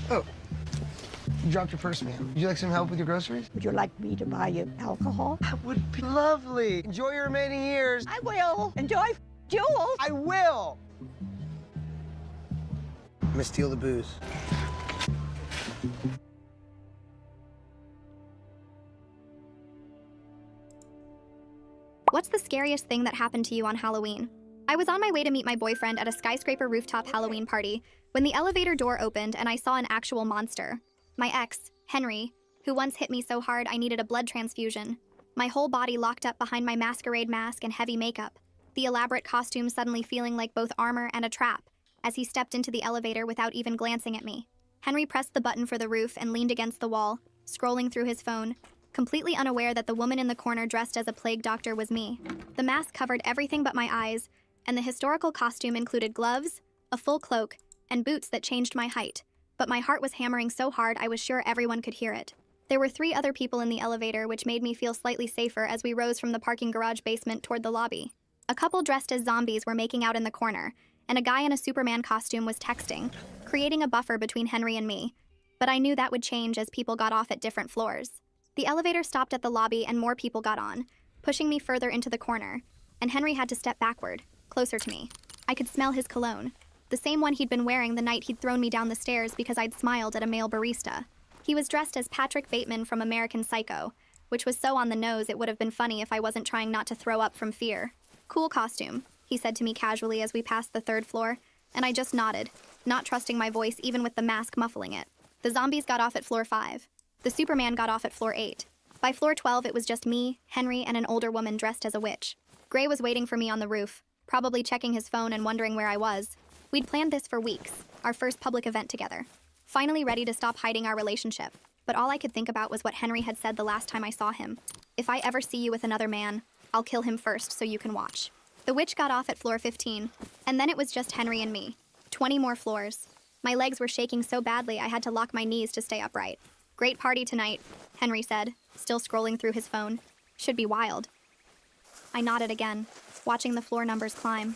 Oh, you dropped your purse, ma'am. Would you like some help with your groceries? Would you like me to buy you alcohol? That would be lovely. Enjoy your remaining years. I will. Enjoy Jules. I will. I'm gonna steal the booze. What's the scariest thing that happened to you on Halloween? I was on my way to meet my boyfriend at a skyscraper rooftop Halloween party when the elevator door opened and I saw an actual monster. My ex, Henry, who once hit me so hard I needed a blood transfusion. My whole body locked up behind my masquerade mask and heavy makeup, the elaborate costume suddenly feeling like both armor and a trap as he stepped into the elevator without even glancing at me. Henry pressed the button for the roof and leaned against the wall, scrolling through his phone, completely unaware that the woman in the corner dressed as a plague doctor was me. The mask covered everything but my eyes, and the historical costume included gloves, a full cloak, and boots that changed my height. But my heart was hammering so hard I was sure everyone could hear it. There were 3 other people in the elevator, which made me feel slightly safer as we rose from the parking garage basement toward the lobby. A couple dressed as zombies were making out in the corner, and a guy in a Superman costume was texting, creating a buffer between Henry and me. But I knew that would change as people got off at different floors. The elevator stopped at the lobby and more people got on, pushing me further into the corner, and Henry had to step backward, closer to me. I could smell his cologne, the same one he'd been wearing the night he'd thrown me down the stairs because I'd smiled at a male barista. He was dressed as Patrick Bateman from American Psycho, which was so on the nose it would have been funny if I wasn't trying not to throw up from fear. "Cool costume," he said to me casually as we passed the 3rd floor, and I just nodded, not trusting my voice even with the mask muffling it. The zombies got off at floor 5. The Superman got off at floor 8. By floor 12, it was just me, Henry, and an older woman dressed as a witch. Gray was waiting for me on the roof, probably checking his phone and wondering where I was. We'd planned this for weeks, our first public event together. Finally ready to stop hiding our relationship, but all I could think about was what Henry had said the last time I saw him. "If I ever see you with another man, I'll kill him first so you can watch." The witch got off at floor 15, and then it was just Henry and me. 20 more floors. My legs were shaking so badly I had to lock my knees to stay upright. "Great party tonight," Henry said, still scrolling through his phone. "Should be wild." I nodded again, watching the floor numbers climb.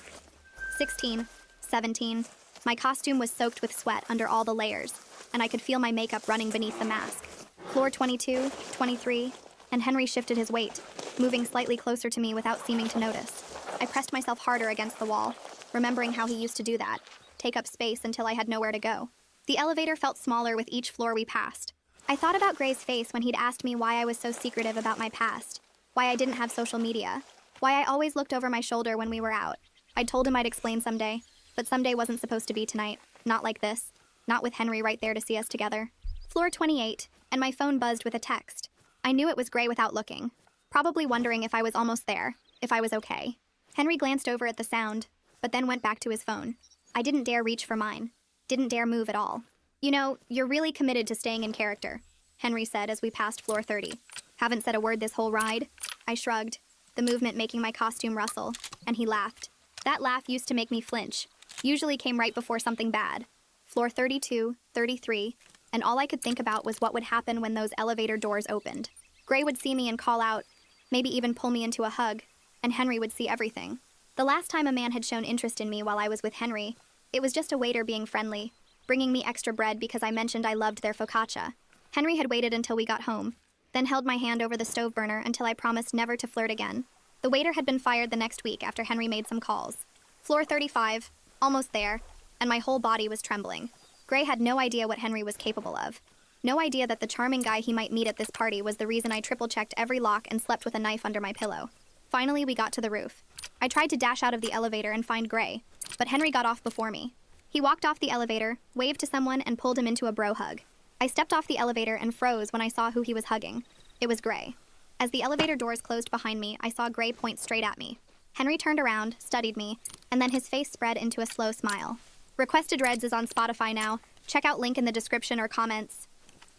16, 17. My costume was soaked with sweat under all the layers, and I could feel my makeup running beneath the mask. Floor 22, 23, and Henry shifted his weight, moving slightly closer to me without seeming to notice. I pressed myself harder against the wall, remembering how he used to do that, take up space until I had nowhere to go. The elevator felt smaller with each floor we passed. I thought about Gray's face when he'd asked me why I was so secretive about my past, why I didn't have social media, why I always looked over my shoulder when we were out. I'd told him I'd explain someday, but someday wasn't supposed to be tonight, not like this, not with Henry right there to see us together. Floor 28, and my phone buzzed with a text. I knew it was Gray without looking, probably wondering if I was almost there, if I was okay. Henry glanced over at the sound, but then went back to his phone. I didn't dare reach for mine, didn't dare move at all. "You know, you're really committed to staying in character," Henry said as we passed floor 30. "Haven't said a word this whole ride?" I shrugged, the movement making my costume rustle, and he laughed. That laugh used to make me flinch, usually came right before something bad. Floor 32, 33, and all I could think about was what would happen when those elevator doors opened. Gray would see me and call out, maybe even pull me into a hug, and Henry would see everything. The last time a man had shown interest in me while I was with Henry, it was just a waiter being friendly, bringing me extra bread because I mentioned I loved their focaccia. Henry had waited until we got home, then held my hand over the stove burner until I promised never to flirt again. The waiter had been fired the next week after Henry made some calls. Floor 35, almost there, and my whole body was trembling. Gray had no idea what Henry was capable of. No idea that the charming guy he might meet at this party was the reason I triple-checked every lock and slept with a knife under my pillow. Finally, we got to the roof. I tried to dash out of the elevator and find Gray, but Henry got off before me. He walked off the elevator, waved to someone, and pulled him into a bro hug. I stepped off the elevator and froze when I saw who he was hugging. It was Gray. As the elevator doors closed behind me, I saw Gray point straight at me. Henry turned around, studied me, and then his face spread into a slow smile. Requested Reds is on Spotify now. Check out link in the description or comments.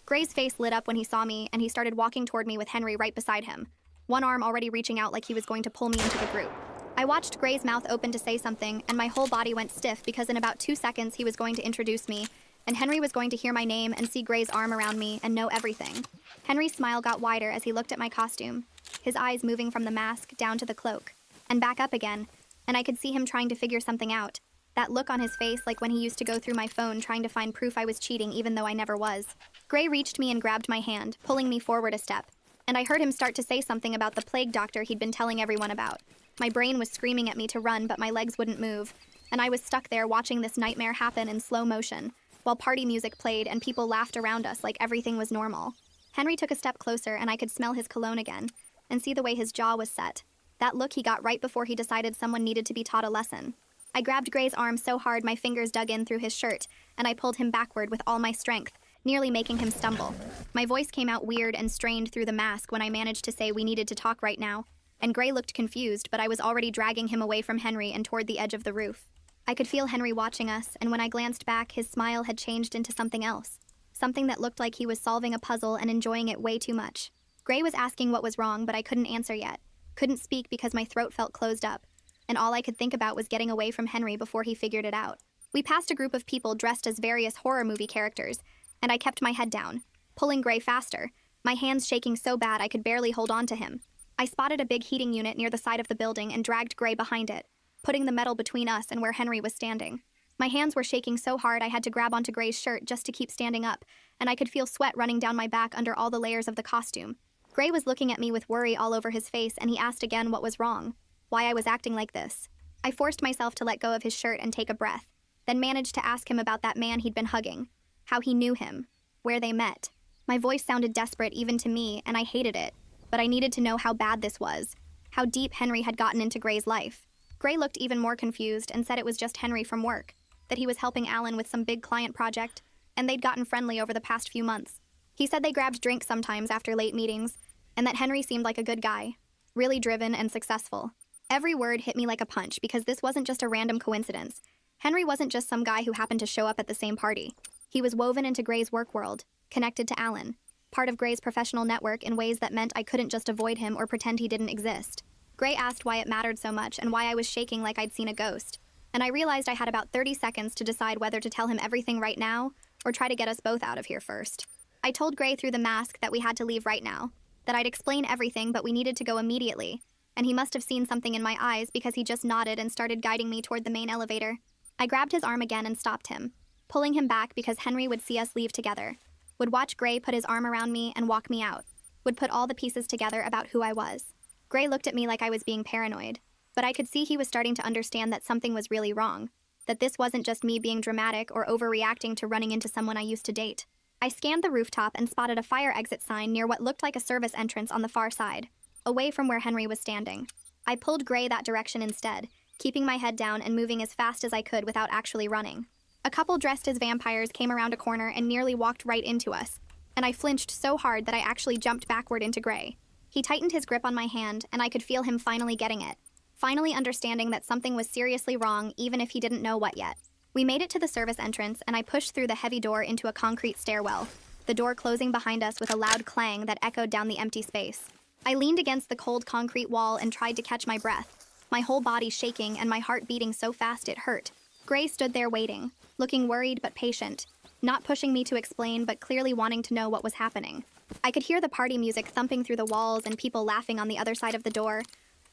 Gray's face lit up when he saw me, and he started walking toward me with Henry right beside him, one arm already reaching out like he was going to pull me into the group. I watched Gray's mouth open to say something, and my whole body went stiff because in about 2 seconds he was going to introduce me, and Henry was going to hear my name and see Gray's arm around me and know everything. Henry's smile got wider as he looked at my costume, his eyes moving from the mask down to the cloak, and back up again, and I could see him trying to figure something out. That look on his face, like when he used to go through my phone trying to find proof I was cheating even though I never was. Gray reached me and grabbed my hand, pulling me forward a step. And I heard him start to say something about the plague doctor he'd been telling everyone about. My brain was screaming at me to run, but my legs wouldn't move. And I was stuck there watching this nightmare happen in slow motion, while party music played and people laughed around us like everything was normal. Henry took a step closer and I could smell his cologne again, and see the way his jaw was set. That look he got right before he decided someone needed to be taught a lesson. I grabbed Gray's arm so hard my fingers dug in through his shirt, and I pulled him backward with all my strength, nearly making him stumble. My voice came out weird and strained through the mask when I managed to say we needed to talk right now, and Gray looked confused, but I was already dragging him away from Henry and toward the edge of the roof. I could feel Henry watching us, and when I glanced back, his smile had changed into something else. Something that looked like he was solving a puzzle and enjoying it way too much. Gray was asking what was wrong, but I couldn't answer yet. Couldn't speak because my throat felt closed up, and all I could think about was getting away from Henry before he figured it out. We passed a group of people dressed as various horror movie characters, and I kept my head down, pulling Gray faster, my hands shaking so bad I could barely hold on to him. I spotted a big heating unit near the side of the building and dragged Gray behind it, putting the metal between us and where Henry was standing. My hands were shaking so hard I had to grab onto Gray's shirt just to keep standing up, and I could feel sweat running down my back under all the layers of the costume. Gray was looking at me with worry all over his face, and he asked again what was wrong, why I was acting like this. I forced myself to let go of his shirt and take a breath, then managed to ask him about that man he'd been hugging, how he knew him, where they met. My voice sounded desperate even to me, and I hated it, but I needed to know how bad this was, how deep Henry had gotten into Gray's life. Gray looked even more confused and said it was just Henry from work, that he was helping Alan with some big client project, and they'd gotten friendly over the past few months. He said they grabbed drinks sometimes after late meetings, and that Henry seemed like a good guy, really driven and successful. Every word hit me like a punch because this wasn't just a random coincidence. Henry wasn't just some guy who happened to show up at the same party. He was woven into Gray's work world, connected to Alan, part of Gray's professional network in ways that meant I couldn't just avoid him or pretend he didn't exist. Gray asked why it mattered so much and why I was shaking like I'd seen a ghost, and I realized I had about 30 seconds to decide whether to tell him everything right now or try to get us both out of here first. I told Gray through the mask that we had to leave right now, that I'd explain everything but we needed to go immediately, and he must have seen something in my eyes because he just nodded and started guiding me toward the main elevator. I grabbed his arm again and stopped him, pulling him back because Henry would see us leave together, would watch Gray put his arm around me and walk me out, would put all the pieces together about who I was. Gray looked at me like I was being paranoid, but I could see he was starting to understand that something was really wrong, that this wasn't just me being dramatic or overreacting to running into someone I used to date. I scanned the rooftop and spotted a fire exit sign near what looked like a service entrance on the far side, away from where Henry was standing. I pulled Gray that direction instead, keeping my head down and moving as fast as I could without actually running. A couple dressed as vampires came around a corner and nearly walked right into us, and I flinched so hard that I actually jumped backward into Gray. He tightened his grip on my hand, and I could feel him finally getting it, finally understanding that something was seriously wrong even if he didn't know what yet. We made it to the service entrance, and I pushed through the heavy door into a concrete stairwell, the door closing behind us with a loud clang that echoed down the empty space. I leaned against the cold concrete wall and tried to catch my breath, my whole body shaking and my heart beating so fast it hurt. Gray stood there waiting, looking worried but patient, not pushing me to explain but clearly wanting to know what was happening. I could hear the party music thumping through the walls and people laughing on the other side of the door,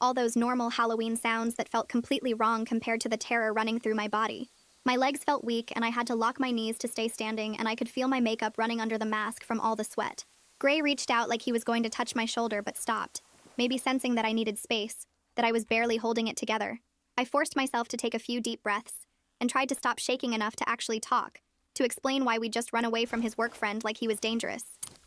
all those normal Halloween sounds that felt completely wrong compared to the terror running through my body. My legs felt weak and I had to lock my knees to stay standing, and I could feel my makeup running under the mask from all the sweat. Gray reached out like he was going to touch my shoulder but stopped, maybe sensing that I needed space, that I was barely holding it together. I forced myself to take a few deep breaths and tried to stop shaking enough to actually talk, to explain why we'd just run away from his work friend like he was dangerous.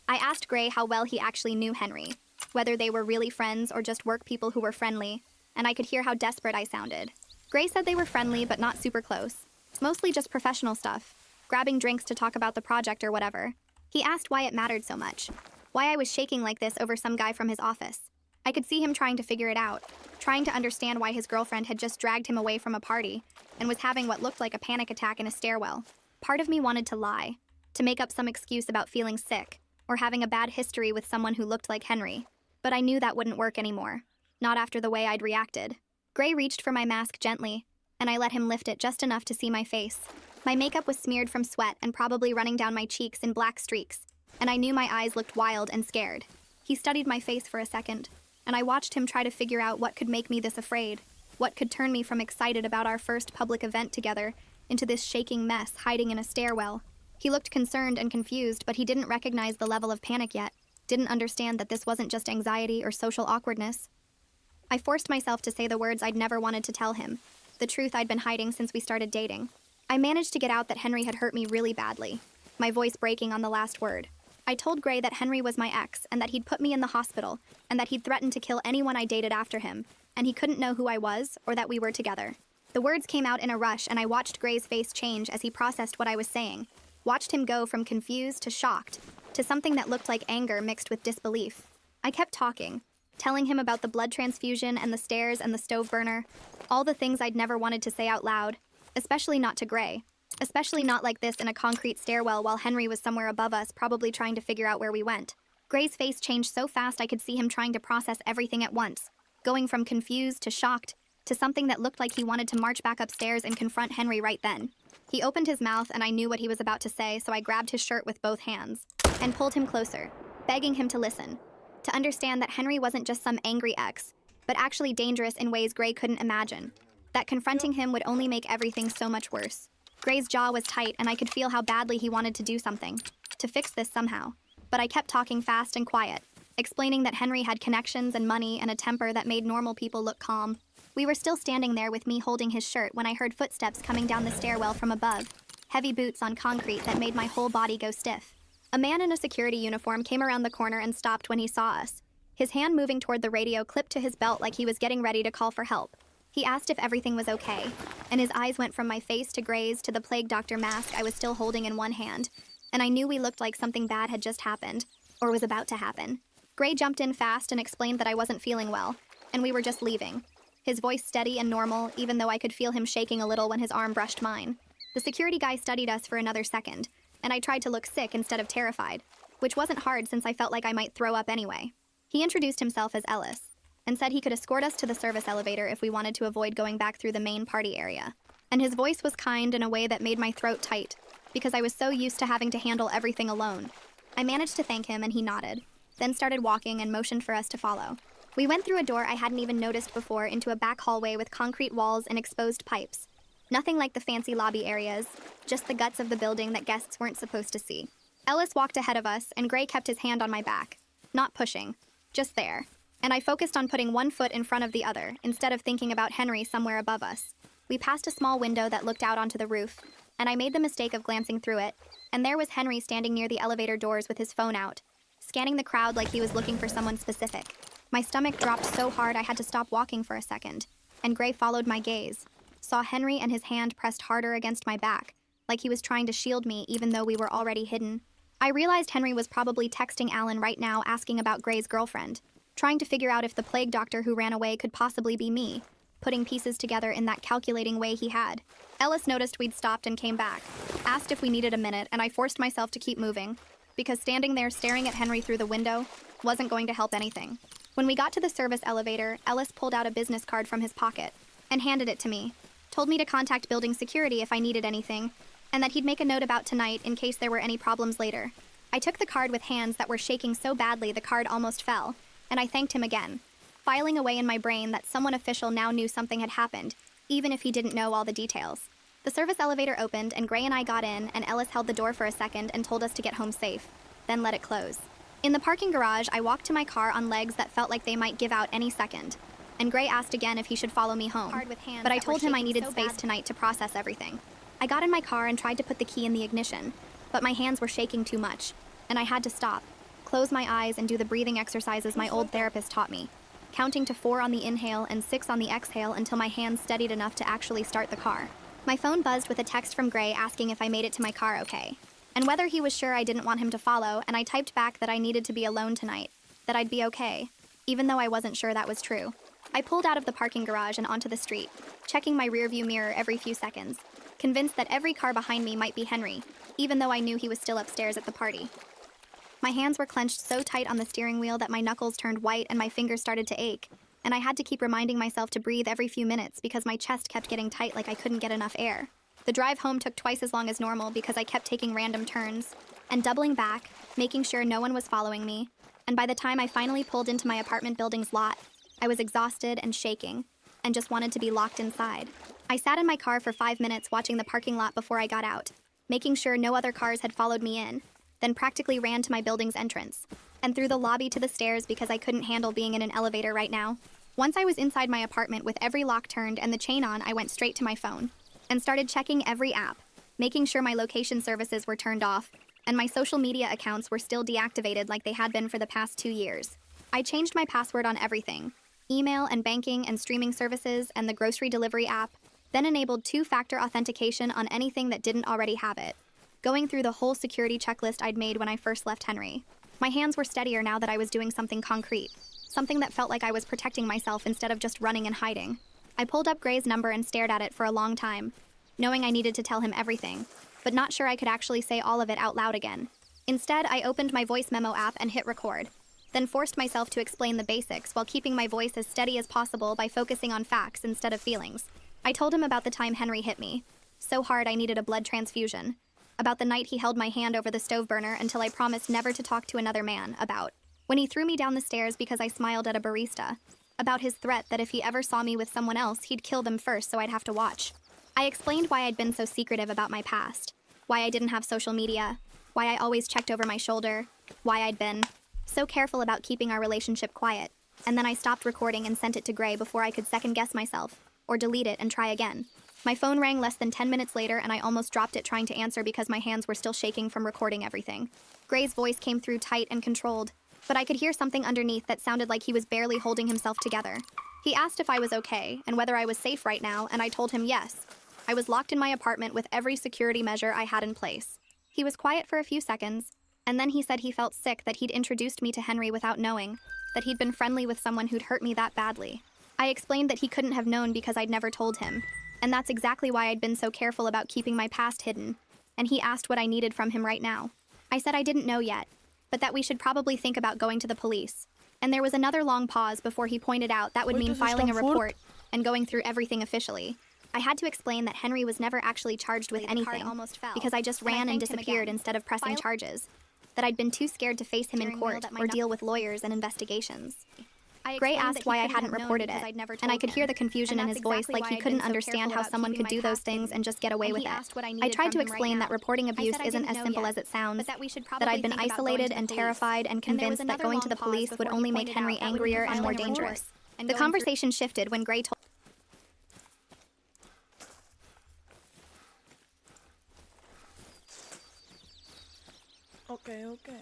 I asked Gray how well he actually knew Henry, whether they were really friends or just work people who were friendly, and I could hear how desperate I sounded. Gray said they were friendly but not super close, mostly just professional stuff, grabbing drinks to talk about the project or whatever. He asked why it mattered so much, why I was shaking like this over some guy from his office. I could see him trying to figure it out, trying to understand why his girlfriend had just dragged him away from a party and was having what looked like a panic attack in a stairwell. Part of me wanted to lie, to make up some excuse about feeling sick or having a bad history with someone who looked like Henry, but I knew that wouldn't work anymore, not after the way I'd reacted. Gray reached for my mask gently, and I let him lift it just enough to see my face. My makeup was smeared from sweat and probably running down my cheeks in black streaks, and I knew my eyes looked wild and scared. He studied my face for a second, and I watched him try to figure out what could make me this afraid. What could turn me from excited about our first public event together into this shaking mess hiding in a stairwell? He looked concerned and confused, but he didn't recognize the level of panic yet, didn't understand that this wasn't just anxiety or social awkwardness. I forced myself to say the words I'd never wanted to tell him, the truth I'd been hiding since we started dating. I managed to get out that Henry had hurt me really badly, my voice breaking on the last word. I told Gray that Henry was my ex and that he'd put me in the hospital and that he'd threatened to kill anyone I dated after him, and he couldn't know who I was or that we were together. The words came out in a rush, and I watched Gray's face change as he processed what I was saying, watched him go from confused to shocked, to something that looked like anger mixed with disbelief. I kept talking, telling him about the blood transfusion and the stairs and the stove burner, all the things I'd never wanted to say out loud, especially not to Gray, especially not like this in a concrete stairwell while Henry was somewhere above us, probably trying to figure out where we went. Gray's face changed so fast I could see him trying to process everything at once, going from confused to shocked to something that looked like he wanted to march back upstairs and confront Henry right then. He opened his mouth and I knew what he was about to say, so I grabbed his shirt with both hands and pulled him closer, begging him to listen, to understand that Henry wasn't just some angry ex, but actually dangerous in ways Gray couldn't imagine, that confronting him would only make everything so much worse. Gray's jaw was tight and I could feel how badly he wanted to do something, to fix this somehow. But I kept talking fast and quiet, explaining that Henry had connections and money and a temper that made normal people look calm. We were still standing there with me holding his shirt when I heard footsteps coming down the stairwell from above, heavy boots on concrete that made my whole body go stiff. A man in a security uniform came around the corner and stopped when he saw us. His hand moving toward the radio clipped to his belt like he was getting ready to call for help. He asked if everything was okay, and his eyes went from my face to Gray's to the plague doctor mask I was still holding in one hand, and I knew we looked like something bad had just happened, or was about to happen. Gray jumped in fast and explained that I wasn't feeling well, and we were just leaving. His voice steady and normal, even though I could feel him shaking a little when his arm brushed mine. The security guy studied us for another second, and I tried to look sick instead of terrified, which wasn't hard since I felt like I might throw up anyway. He introduced himself as Ellis, and said he could escort us to the service elevator if we wanted to avoid going back through the main party area. And his voice was kind in a way that made my throat tight, because I was so used to having to handle everything alone. I managed to thank him and he nodded, then started walking and motioned for us to follow. We went through a door I hadn't even noticed before into a back hallway with concrete walls and exposed pipes. Nothing like the fancy lobby areas, just the guts of the building that guests weren't supposed to see. Ellis walked ahead of us and Gray kept his hand on my back, not pushing, just there. And I focused on putting one foot in front of the other, instead of thinking about Henry somewhere above us. We passed a small window that looked out onto the roof, and I made the mistake of glancing through it, and there was Henry standing near the elevator doors with his phone out, scanning the crowd like he was looking for someone specific. My stomach dropped so hard I had to stop walking for a second, and Gray followed my gaze, saw Henry and his hand pressed harder against my back, like he was trying to shield me even though we were already hidden. I realized Henry was probably texting Alan right now asking about Gray's girlfriend, trying to figure out if the plague doctor who ran away could possibly be me, putting pieces together in that calculating way he had. Ellis noticed we'd stopped and came back, asked if we needed a minute, and I forced myself to keep moving, because standing there staring at Henry through the window wasn't going to help anything. When we got to the service elevator, Ellis pulled out a business card from his pocket and handed it to me, told me to contact building security if I needed anything, and that he'd make a note about tonight in case there were any problems later. I took the card with hands that were shaking so badly the card almost fell, and I thanked him again, filing away in my brain that someone official now knew something had happened, even if he didn't know all the details. The service elevator opened, and Gray and I got in, and Ellis held the door for a second and told us to get home safe, then let it close. In the parking garage, I walked to my car on legs that felt like they might give out any second, and Gray asked again if he should follow me home, but I told him I needed space tonight to process everything. I got in my car and tried to put the key in the ignition, but my hands were shaking too much, and I had to stop, close my eyes and do the breathing exercises my old therapist taught me, counting to 4 on the inhale and 6 on the exhale until my hands steadied enough to actually start the car. My phone buzzed with a text from Gray asking if I made it to my car okay, and whether he was sure I didn't want him to follow, and I typed back that I needed to be alone tonight, that I'd be okay, even though I wasn't sure that was true. I pulled out of the parking garage and onto the street, checking my rearview mirror every few seconds, convinced that every car behind me might be Henry, even though I knew he was still upstairs at the party. My hands were clenched so tight on the steering wheel that my knuckles turned white and my fingers started to ache, and I had to keep reminding myself to breathe every few minutes because my chest kept getting tight like I couldn't get enough air. The drive home took twice as long as normal because I kept taking random turns and doubling back, making sure no one was following me, and by the time I finally pulled into my apartment building's lot, I was exhausted and shaking, and just wanted to be locked inside. I sat in my car for 5 minutes watching the parking lot before I got out, making sure no other cars had followed me in, then practically ran to my building's entrance, and through the lobby to the stairs because I couldn't handle being in an elevator right now. Once I was inside my apartment with every lock turned and the chain on, I went straight to my phone and started checking every app, making sure my location services were turned off and my social media accounts were still deactivated like they had been for the past 2 years. I changed my password on everything, email and banking and streaming services and the grocery delivery app, then enabled 2-factor authentication on anything that didn't already have it, going through the whole security checklist I'd made when I first left Henry. My hands were steadier now that I was doing something concrete, something that felt like I was protecting myself instead of just running and hiding. I pulled up Gray's number and stared at it for a long time, knowing I needed to tell him everything, but not sure I could actually say all of it out loud again. Instead, I opened my voice memo app and hit record, then forced myself to explain the basics while keeping my voice as steady as possible by focusing on facts instead of feelings. I told him about the time Henry hit me, so hard I needed a blood transfusion, about the night he held my hand over the stove burner until I promised never to talk to another man, about when he threw me down the stairs because I smiled at a barista, about his threat that if he ever saw me with someone else, he'd kill them first so I'd have to watch. I explained why I'd been so secretive about my past, why I didn't have social media, why I always checked over my shoulder, why I'd been so careful about keeping our relationship quiet, and then I stopped recording and sent it to Gray before I could second-guess myself, or delete it and try again. My phone rang less than 10 minutes later and I almost dropped it trying to answer because my hands were still shaking from recording everything. Gray's voice came through tight and controlled, but I could hear something underneath that sounded like he was barely holding himself together. He asked if I was okay and whether I was safe right now, and I told him yes. I was locked in my apartment with every security measure I had in place. He was quiet for a few seconds, and then he said he felt sick that he'd introduced me to Henry without knowing, that he'd been friendly with someone who'd hurt me that badly. I explained that he couldn't have known because I'd never told him, and that's exactly why I'd been so careful about keeping my past hidden, and he asked what I needed from him right now. I said I didn't know yet, but that we should probably think about going to the police. And there was another long pause before he pointed out that would mean filing a report and going through everything officially. I had to explain that Henry was never actually charged with anything because I just ran and disappeared instead of pressing charges, that I'd been too scared to face him in court or deal with lawyers and investigations. Gray asked why I hadn't reported it, and I could hear the confusion in his voice like he couldn't understand how someone could do those things and just get away with it. I tried to explain that reporting abuse isn't as simple as it sounds, that I'd been isolated and terrified and convinced that going to the police would only make Henry angrier and more dangerous. The conversation shifted when Gray told Okay, okay.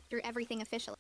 through everything officially.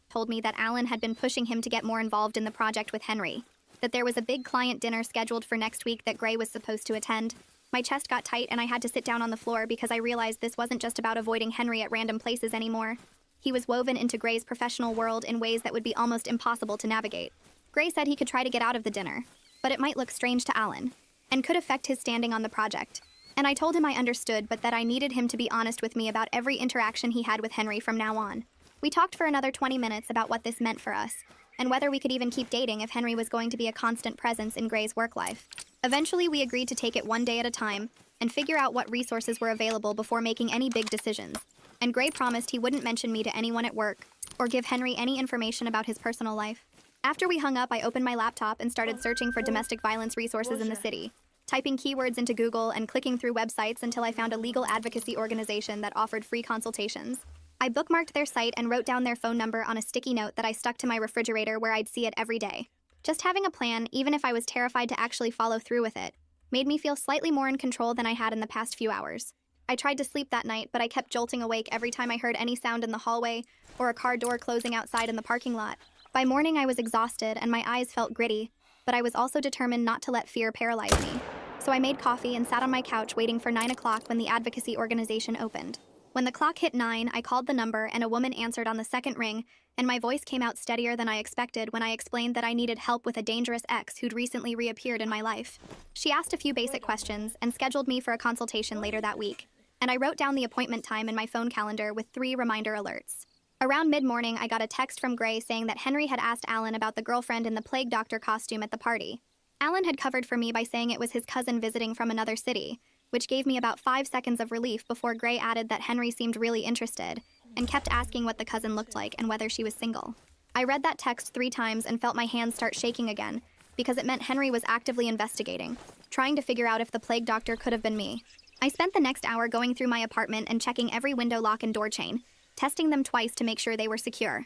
Told me that Alan had been pushing him to get more involved in the project with Henry, that there was a big client dinner scheduled for next week that Gray was supposed to attend. My chest got tight and I had to sit down on the floor because I realized this wasn't just about avoiding Henry at random places anymore. He was woven into Gray's professional world in ways that would be almost impossible to navigate. Gray said he could try to get out of the dinner, but it might look strange to Alan, and could affect his standing on the project. And I told him I understood, but that I needed him to be honest with me about every interaction he had with Henry from now on. We talked for another 20 minutes about what this meant for us, and whether we could even keep dating if Henry was going to be a constant presence in Gray's work life. Eventually, we agreed to take it one day at a time and figure out what resources were available before making any big decisions. And Gray promised he wouldn't mention me to anyone at work or give Henry any information about his personal life. After we hung up, I opened my laptop and started searching for domestic violence resources in the city, typing keywords into Google and clicking through websites until I found a legal advocacy organization that offered free consultations. I bookmarked their site and wrote down their phone number on a sticky note that I stuck to my refrigerator where I'd see it every day. Just having a plan, even if I was terrified to actually follow through with it, made me feel slightly more in control than I had in the past few hours. I tried to sleep that night, but I kept jolting awake every time I heard any sound in the hallway or a car door closing outside in the parking lot. By morning, I was exhausted and my eyes felt gritty, but I was also determined not to let fear paralyze me. So I made coffee and sat on my couch waiting for 9 o'clock when the advocacy organization opened. When the clock hit 9, I called the number and a woman answered on the second ring, and my voice came out steadier than I expected when I explained that I needed help with a dangerous ex who'd recently reappeared in my life. She asked a few basic questions and scheduled me for a consultation later that week, and I wrote down the appointment time in my phone calendar with 3 reminder alerts. Around mid-morning, I got a text from Gray saying that Henry had asked Alan about the girlfriend in the plague doctor costume at the party. Alan had covered for me by saying it was his cousin visiting from another city, which gave me about 5 seconds of relief before Gray added that Henry seemed really interested and kept asking what the cousin looked like and whether she was single. I read that text 3 times and felt my hands start shaking again because it meant Henry was actively investigating, trying to figure out if the plague doctor could have been me. I spent the next hour going through my apartment and checking every window lock and door chain, testing them twice to make sure they were secure.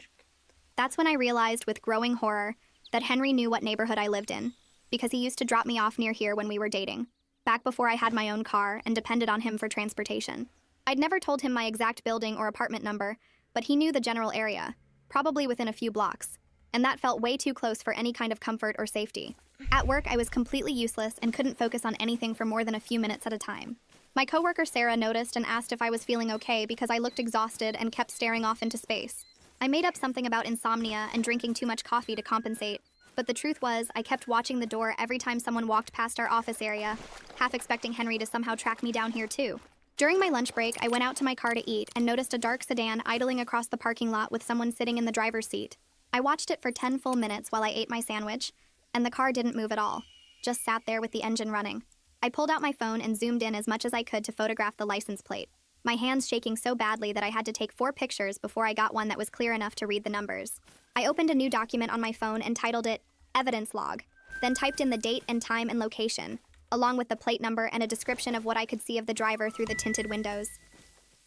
That's when I realized with growing horror that Henry knew what neighborhood I lived in, because he used to drop me off near here when we were dating, back before I had my own car and depended on him for transportation. I'd never told him my exact building or apartment number, but he knew the general area, probably within a few blocks, and that felt way too close for any kind of comfort or safety. At work, I was completely useless and couldn't focus on anything for more than a few minutes at a time. My coworker Sarah noticed and asked if I was feeling okay because I looked exhausted and kept staring off into space. I made up something about insomnia and drinking too much coffee to compensate, but the truth was I kept watching the door every time someone walked past our office area, half expecting Henry to somehow track me down here too. During my lunch break, I went out to my car to eat and noticed a dark sedan idling across the parking lot with someone sitting in the driver's seat. I watched it for 10 full minutes while I ate my sandwich, and the car didn't move at all, just sat there with the engine running. I pulled out my phone and zoomed in as much as I could to photograph the license plate, my hands shaking so badly that I had to take 4 pictures before I got one that was clear enough to read the numbers. I opened a new document on my phone and titled it Evidence Log, then typed in the date and time and location, along with the plate number and a description of what I could see of the driver through the tinted windows.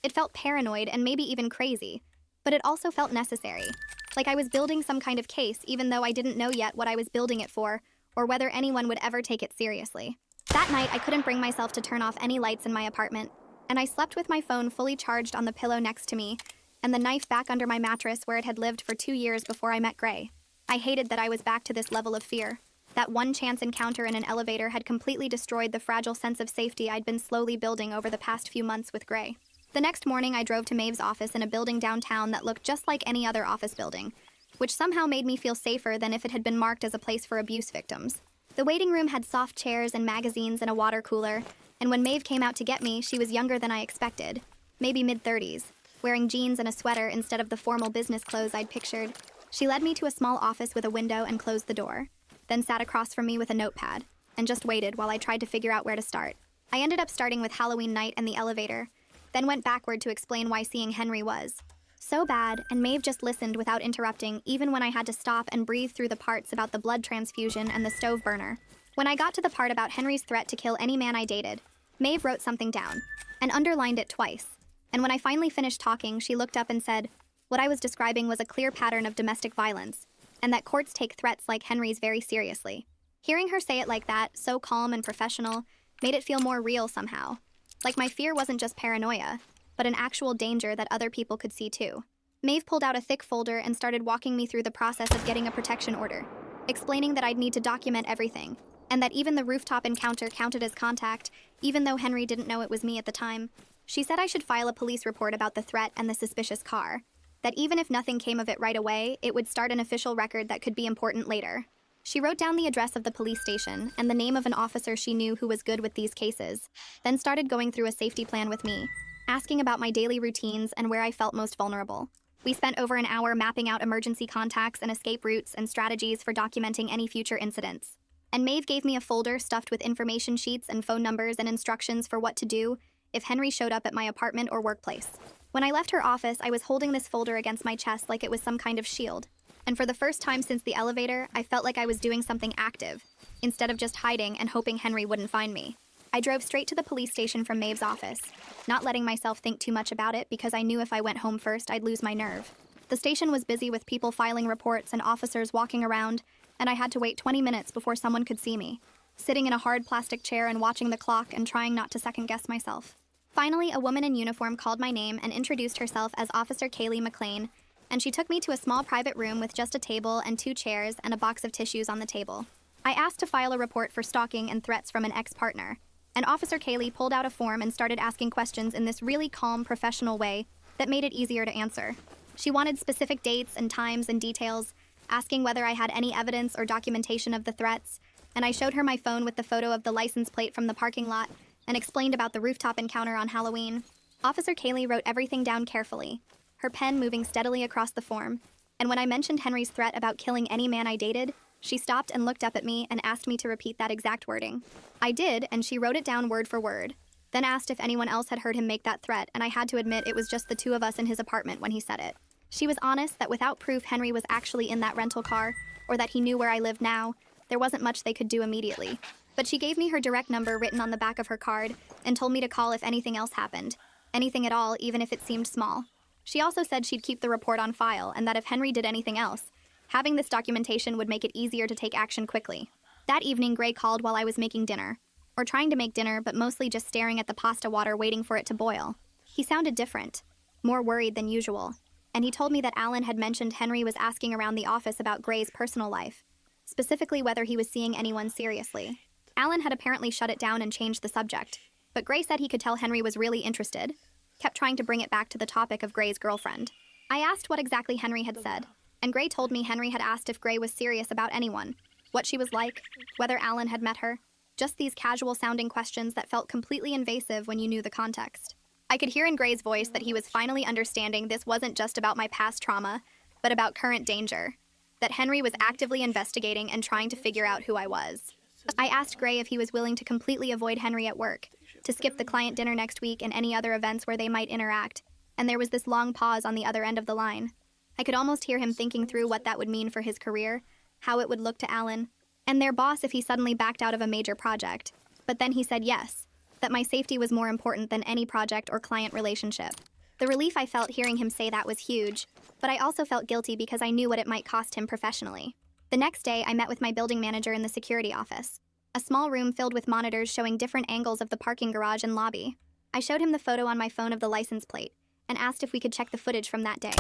It felt paranoid and maybe even crazy, but it also felt necessary, like I was building some kind of case even though I didn't know yet what I was building it for or whether anyone would ever take it seriously. That night, I couldn't bring myself to turn off any lights in my apartment, and I slept with my phone fully charged on the pillow next to me and the knife back under my mattress where it had lived for 2 years before I met Gray. I hated that I was back to this level of fear. That one chance encounter in an elevator had completely destroyed the fragile sense of safety I'd been slowly building over the past few months with Gray. The next morning, I drove to Maeve's office in a building downtown that looked just like any other office building, which somehow made me feel safer than if it had been marked as a place for abuse victims. The waiting room had soft chairs and magazines and a water cooler, and when Maeve came out to get me, she was younger than I expected, maybe mid-30s, wearing jeans and a sweater instead of the formal business clothes I'd pictured. She led me to a small office with a window and closed the door, then sat across from me with a notepad, and just waited while I tried to figure out where to start. I ended up starting with Halloween night and the elevator, then went backward to explain why seeing Henry was so bad, and Maeve just listened without interrupting, even when I had to stop and breathe through the parts about the blood transfusion and the stove burner. When I got to the part about Henry's threat to kill any man I dated, Maeve wrote something down, and underlined it twice. And when I finally finished talking, she looked up and said, what I was describing was a clear pattern of domestic violence, and that courts take threats like Henry's very seriously. Hearing her say it like that, so calm and professional, made it feel more real somehow. Like my fear wasn't just paranoia, but an actual danger that other people could see too. Maeve pulled out a thick folder and started walking me through the process of getting a protection order, explaining that I'd need to document everything, and that even the rooftop encounter counted as contact, even though Henry didn't know it was me at the time. She said I should file a police report about the threat and the suspicious car, that even if nothing came of it right away, it would start an official record that could be important later. She wrote down the address of the police station and the name of an officer she knew who was good with these cases, then started going through a safety plan with me, asking about my daily routines and where I felt most vulnerable. We spent over an hour mapping out emergency contacts and escape routes and strategies for documenting any future incidents. And Maeve gave me a folder stuffed with information sheets and phone numbers and instructions for what to do if Henry showed up at my apartment or workplace. When I left her office, I was holding this folder against my chest like it was some kind of shield. And for the first time since the elevator, I felt like I was doing something active, instead of just hiding and hoping Henry wouldn't find me. I drove straight to the police station from Maeve's office, not letting myself think too much about it because I knew if I went home first, I'd lose my nerve. The station was busy with people filing reports and officers walking around, and I had to wait 20 minutes before someone could see me, sitting in a hard plastic chair and watching the clock and trying not to second-guess myself. Finally, a woman in uniform called my name and introduced herself as Officer Kaylee McLean, and she took me to a small private room with just a table and 2 chairs and a box of tissues on the table. I asked to file a report for stalking and threats from an ex-partner, and Officer Kaylee pulled out a form and started asking questions in this really calm, professional way that made it easier to answer. She wanted specific dates and times and details, asking whether I had any evidence or documentation of the threats, and I showed her my phone with the photo of the license plate from the parking lot and explained about the rooftop encounter on Halloween. Officer Kaylee wrote everything down carefully, her pen moving steadily across the form, and when I mentioned Henry's threat about killing any man I dated, she stopped and looked up at me and asked me to repeat that exact wording. I did, and she wrote it down word for word, then asked if anyone else had heard him make that threat, and I had to admit it was just the 2 of us in his apartment when he said it. She was honest that without proof Henry was actually in that rental car, or that he knew where I lived now, there wasn't much they could do immediately. But she gave me her direct number written on the back of her card and told me to call if anything else happened. Anything at all, even if it seemed small. She also said she'd keep the report on file and that if Henry did anything else, having this documentation would make it easier to take action quickly. That evening, Gray called while I was making dinner. Or trying to make dinner, but mostly just staring at the pasta water waiting for it to boil. He sounded different, more worried than usual. And he told me that Alan had mentioned Henry was asking around the office about Gray's personal life, specifically whether he was seeing anyone seriously. Alan had apparently shut it down and changed the subject, but Gray said he could tell Henry was really interested, kept trying to bring it back to the topic of Gray's girlfriend. I asked what exactly Henry had said, and Gray told me Henry had asked if Gray was serious about anyone, what she was like, whether Alan had met her, just these casual-sounding questions that felt completely invasive when you knew the context. I could hear in Gray's voice that he was finally understanding this wasn't just about my past trauma, but about current danger, that Henry was actively investigating and trying to figure out who I was. I asked Gray if he was willing to completely avoid Henry at work, to skip the client dinner next week and any other events where they might interact, and there was this long pause on the other end of the line. I could almost hear him thinking through what that would mean for his career, how it would look to Alan, and their boss if he suddenly backed out of a major project. But then he said yes, that my safety was more important than any project or client relationship. The relief I felt hearing him say that was huge, but I also felt guilty because I knew what it might cost him professionally. The next day, I met with my building manager in the security office, a small room filled with monitors showing different angles of the parking garage and lobby. I showed him the photo on my phone of the license plate and asked if we could check the footage from that day.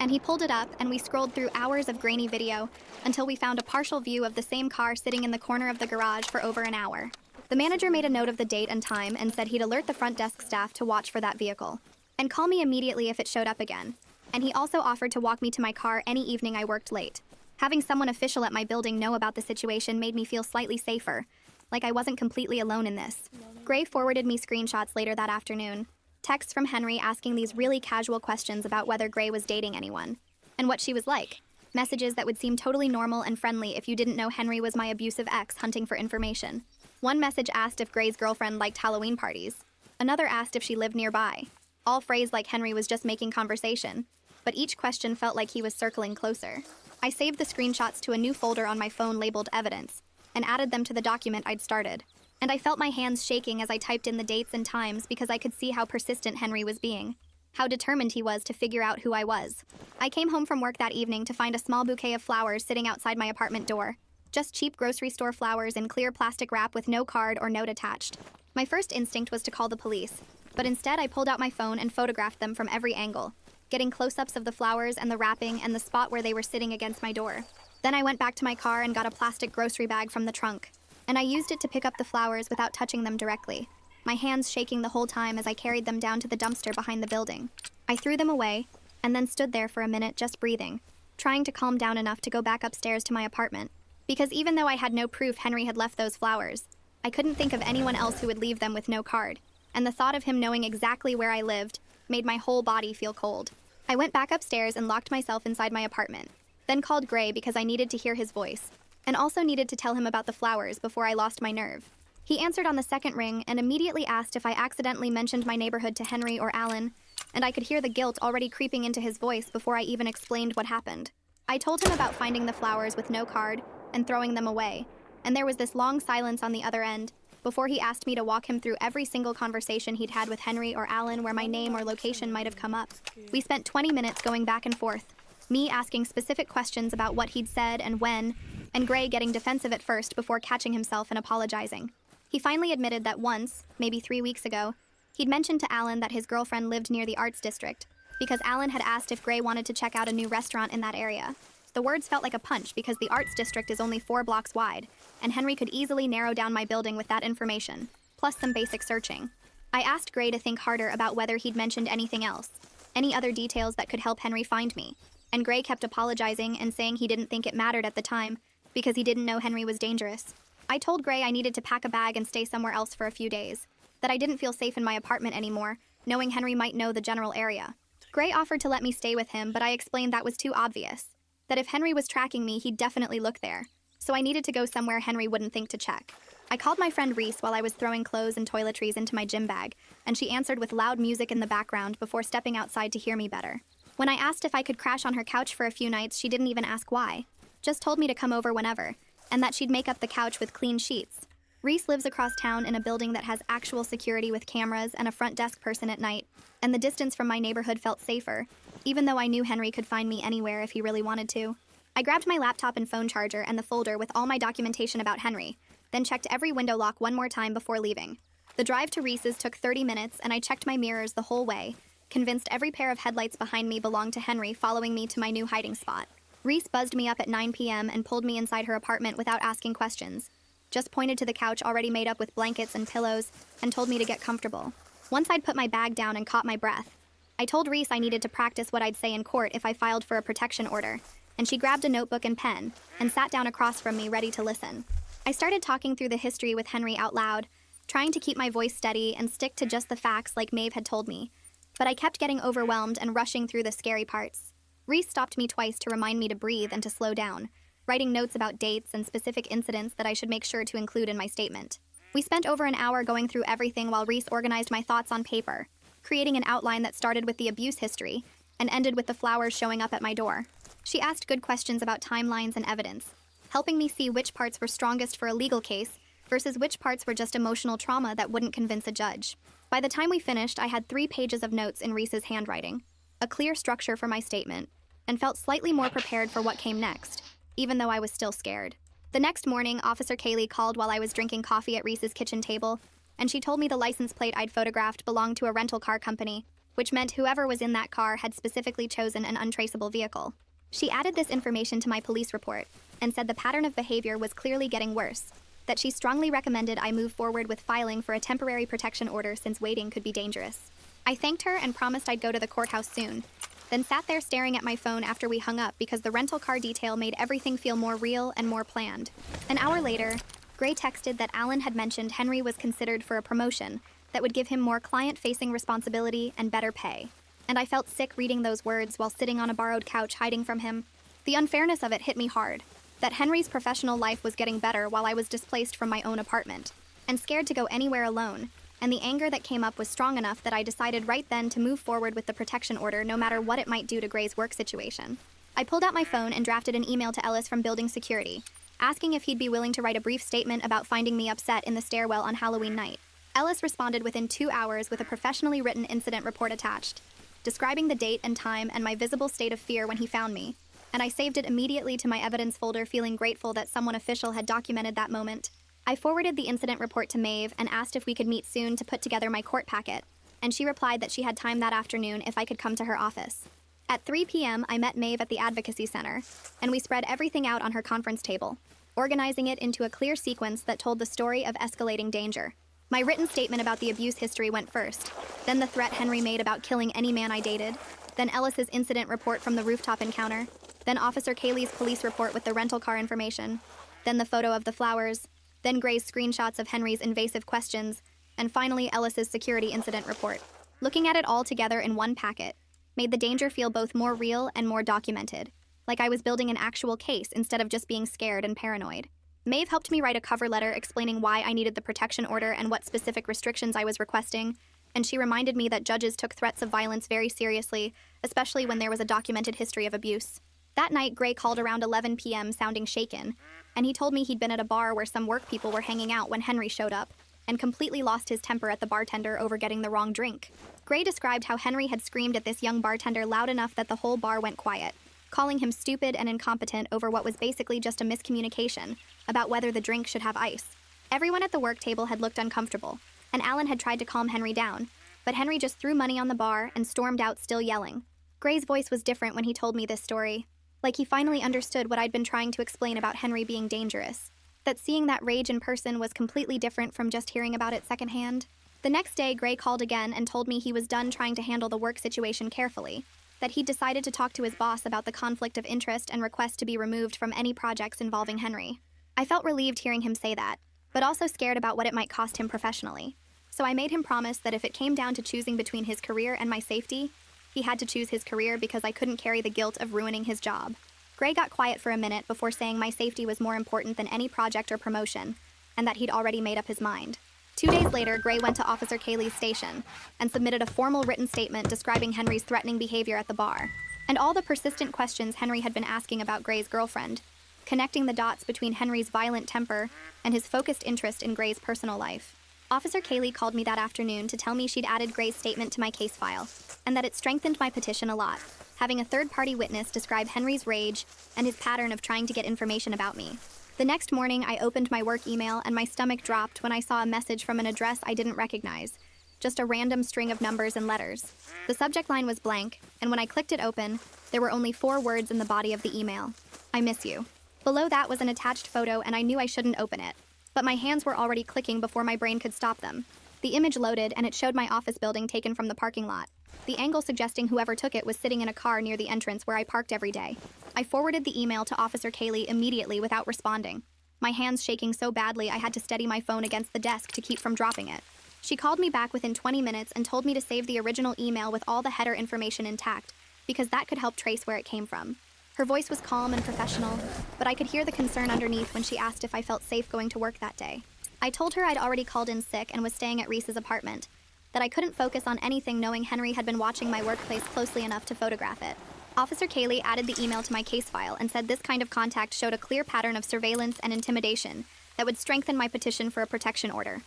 And he pulled it up, and we scrolled through hours of grainy video until we found a partial view of the same car sitting in the corner of the garage for over an hour. The manager made a note of the date and time and said he'd alert the front desk staff to watch for that vehicle and call me immediately if it showed up again. And he also offered to walk me to my car any evening I worked late. Having someone official at my building know about the situation made me feel slightly safer, like I wasn't completely alone in this. Gray forwarded me screenshots later that afternoon, texts from Henry asking these really casual questions about whether Gray was dating anyone, and what she was like, messages that would seem totally normal and friendly if you didn't know Henry was my abusive ex hunting for information. One message asked if Gray's girlfriend liked Halloween parties. Another asked if she lived nearby. All phrased like Henry was just making conversation, but each question felt like he was circling closer. I saved the screenshots to a new folder on my phone labeled Evidence, and added them to the document I'd started. And I felt my hands shaking as I typed in the dates and times because I could see how persistent Henry was being, how determined he was to figure out who I was. I came home from work that evening to find a small bouquet of flowers sitting outside my apartment door. Just cheap grocery store flowers in clear plastic wrap with no card or note attached. My first instinct was to call the police, But instead, I pulled out my phone and photographed them from every angle, getting close-ups of the flowers and the wrapping and the spot where they were sitting against my door. Then I went back to my car and got a plastic grocery bag from the trunk, and I used it to pick up the flowers without touching them directly, my hands shaking the whole time as I carried them down to the dumpster behind the building. I threw them away, and then stood there for a minute just breathing, trying to calm down enough to go back upstairs to my apartment. Because even though I had no proof Henry had left those flowers, I couldn't think of anyone else who would leave them with no card, and the thought of him knowing exactly where I lived made my whole body feel cold. I went back upstairs and locked myself inside my apartment, then called Gray because I needed to hear his voice, and also needed to tell him about the flowers before I lost my nerve. He answered on the second ring and immediately asked if I accidentally mentioned my neighborhood to Henry or Alan, and I could hear the guilt already creeping into his voice before I even explained what happened. I told him about finding the flowers with no card and throwing them away, and there was this long silence on the other end before he asked me to walk him through every single conversation he'd had with Henry or Alan where my name or location might have come up. We spent 20 minutes going back and forth, me asking specific questions about what he'd said and when, and Gray getting defensive at first before catching himself and apologizing. He finally admitted that once, maybe 3 weeks ago, he'd mentioned to Alan that his girlfriend lived near the Arts District because Alan had asked if Gray wanted to check out a new restaurant in that area. The words felt like a punch because the Arts District is only 4 blocks wide, and Henry could easily narrow down my building with that information, plus some basic searching. I asked Gray to think harder about whether he'd mentioned anything else, any other details that could help Henry find me, and Gray kept apologizing and saying he didn't think it mattered at the time because he didn't know Henry was dangerous. I told Gray I needed to pack a bag and stay somewhere else for a few days, that I didn't feel safe in my apartment anymore, knowing Henry might know the general area. Gray offered to let me stay with him, but I explained that was too obvious, that if Henry was tracking me, he'd definitely look there, so I needed to go somewhere Henry wouldn't think to check. I called my friend Reese while I was throwing clothes and toiletries into my gym bag, and she answered with loud music in the background before stepping outside to hear me better. When I asked if I could crash on her couch for a few nights, she didn't even ask why, just told me to come over whenever, and that she'd make up the couch with clean sheets. Reese lives across town in a building that has actual security with cameras and a front desk person at night, and the distance from my neighborhood felt safer, even though I knew Henry could find me anywhere if he really wanted to. I grabbed my laptop and phone charger and the folder with all my documentation about Henry, then checked every window lock one more time before leaving. The drive to Reese's took 30 minutes, and I checked my mirrors the whole way, convinced every pair of headlights behind me belonged to Henry, following me to my new hiding spot. Reese buzzed me up at 9 p.m. and pulled me inside her apartment without asking questions, just pointed to the couch already made up with blankets and pillows, and told me to get comfortable. Once I'd put my bag down and caught my breath, I told Reese I needed to practice what I'd say in court if I filed for a protection order, and she grabbed a notebook and pen and sat down across from me ready to listen. I started talking through the history with Henry out loud, trying to keep my voice steady and stick to just the facts like Maeve had told me, but I kept getting overwhelmed and rushing through the scary parts. Reese stopped me twice to remind me to breathe and to slow down, writing notes about dates and specific incidents that I should make sure to include in my statement. We spent over an hour going through everything while Reese organized my thoughts on paper, creating an outline that started with the abuse history and ended with the flowers showing up at my door. She asked good questions about timelines and evidence, helping me see which parts were strongest for a legal case versus which parts were just emotional trauma that wouldn't convince a judge. By the time we finished, I had 3 pages of notes in Reese's handwriting, a clear structure for my statement, and felt slightly more prepared for what came next, even though I was still scared. The next morning, Officer Kaylee called while I was drinking coffee at Reese's kitchen table, and she told me the license plate I'd photographed belonged to a rental car company, which meant whoever was in that car had specifically chosen an untraceable vehicle. She added this information to my police report and said the pattern of behavior was clearly getting worse, that she strongly recommended I move forward with filing for a temporary protection order since waiting could be dangerous. I thanked her and promised I'd go to the courthouse soon, then sat there staring at my phone after we hung up because the rental car detail made everything feel more real and more planned. An hour later, Gray texted that Alan had mentioned Henry was considered for a promotion that would give him more client-facing responsibility and better pay. And I felt sick reading those words while sitting on a borrowed couch hiding from him. The unfairness of it hit me hard, that Henry's professional life was getting better while I was displaced from my own apartment, and scared to go anywhere alone, and the anger that came up was strong enough that I decided right then to move forward with the protection order no matter what it might do to Gray's work situation. I pulled out my phone and drafted an email to Ellis from building security, asking if he'd be willing to write a brief statement about finding me upset in the stairwell on Halloween night. Ellis responded within 2 hours with a professionally written incident report attached, describing the date and time and my visible state of fear when he found me, and I saved it immediately to my evidence folder, feeling grateful that someone official had documented that moment. I forwarded the incident report to Maeve and asked if we could meet soon to put together my court packet, and she replied that she had time that afternoon if I could come to her office. At 3 p.m., I met Maeve at the Advocacy Center, and we spread everything out on her conference table, organizing it into a clear sequence that told the story of escalating danger. My written statement about the abuse history went first, then the threat Henry made about killing any man I dated, then Ellis's incident report from the rooftop encounter, then Officer Kaylee's police report with the rental car information, then the photo of the flowers, then Gray's screenshots of Henry's invasive questions, and finally Ellis's security incident report. Looking at it all together in one packet made the danger feel both more real and more documented, like I was building an actual case instead of just being scared and paranoid. Maeve helped me write a cover letter explaining why I needed the protection order and what specific restrictions I was requesting, and she reminded me that judges took threats of violence very seriously, especially when there was a documented history of abuse. That night, Gray called around 11 p.m. sounding shaken, and he told me he'd been at a bar where some work people were hanging out when Henry showed up, and completely lost his temper at the bartender over getting the wrong drink. Gray described how Henry had screamed at this young bartender loud enough that the whole bar went quiet, calling him stupid and incompetent over what was basically just a miscommunication about whether the drink should have ice. Everyone at the work table had looked uncomfortable, and Alan had tried to calm Henry down, but Henry just threw money on the bar and stormed out still yelling. Gray's voice was different when he told me this story, like he finally understood what I'd been trying to explain about Henry being dangerous, that seeing that rage in person was completely different from just hearing about it secondhand. The next day, Gray called again and told me he was done trying to handle the work situation carefully, that he'd decided to talk to his boss about the conflict of interest and request to be removed from any projects involving Henry. I felt relieved hearing him say that, but also scared about what it might cost him professionally. So I made him promise that if it came down to choosing between his career and my safety, he had to choose his career because I couldn't carry the guilt of ruining his job. Gray got quiet for a minute before saying my safety was more important than any project or promotion, and that he'd already made up his mind. 2 days later, Gray went to Officer Kaylee's station and submitted a formal written statement describing Henry's threatening behavior at the bar, and all the persistent questions Henry had been asking about Gray's girlfriend, connecting the dots between Henry's violent temper and his focused interest in Gray's personal life. Officer Kaylee called me that afternoon to tell me she'd added Gray's statement to my case file, and that it strengthened my petition a lot, having a third-party witness describe Henry's rage and his pattern of trying to get information about me. The next morning, I opened my work email and my stomach dropped when I saw a message from an address I didn't recognize, just a random string of numbers and letters. The subject line was blank, and when I clicked it open, there were only 4 words in the body of the email. I miss you. Below that was an attached photo, and I knew I shouldn't open it, but my hands were already clicking before my brain could stop them. The image loaded, and it showed my office building taken from the parking lot, the angle suggesting whoever took it was sitting in a car near the entrance where I parked every day. I forwarded the email to Officer Kaylee immediately without responding, my hands shaking so badly I had to steady my phone against the desk to keep from dropping it. She called me back within 20 minutes and told me to save the original email with all the header information intact, because that could help trace where it came from. Her voice was calm and professional, but I could hear the concern underneath when she asked if I felt safe going to work that day. I told her I'd already called in sick and was staying at Reese's apartment, that I couldn't focus on anything knowing Henry had been watching my workplace closely enough to photograph it. Officer Kaylee added the email to my case file and said this kind of contact showed a clear pattern of surveillance and intimidation that would strengthen my petition for a protection order.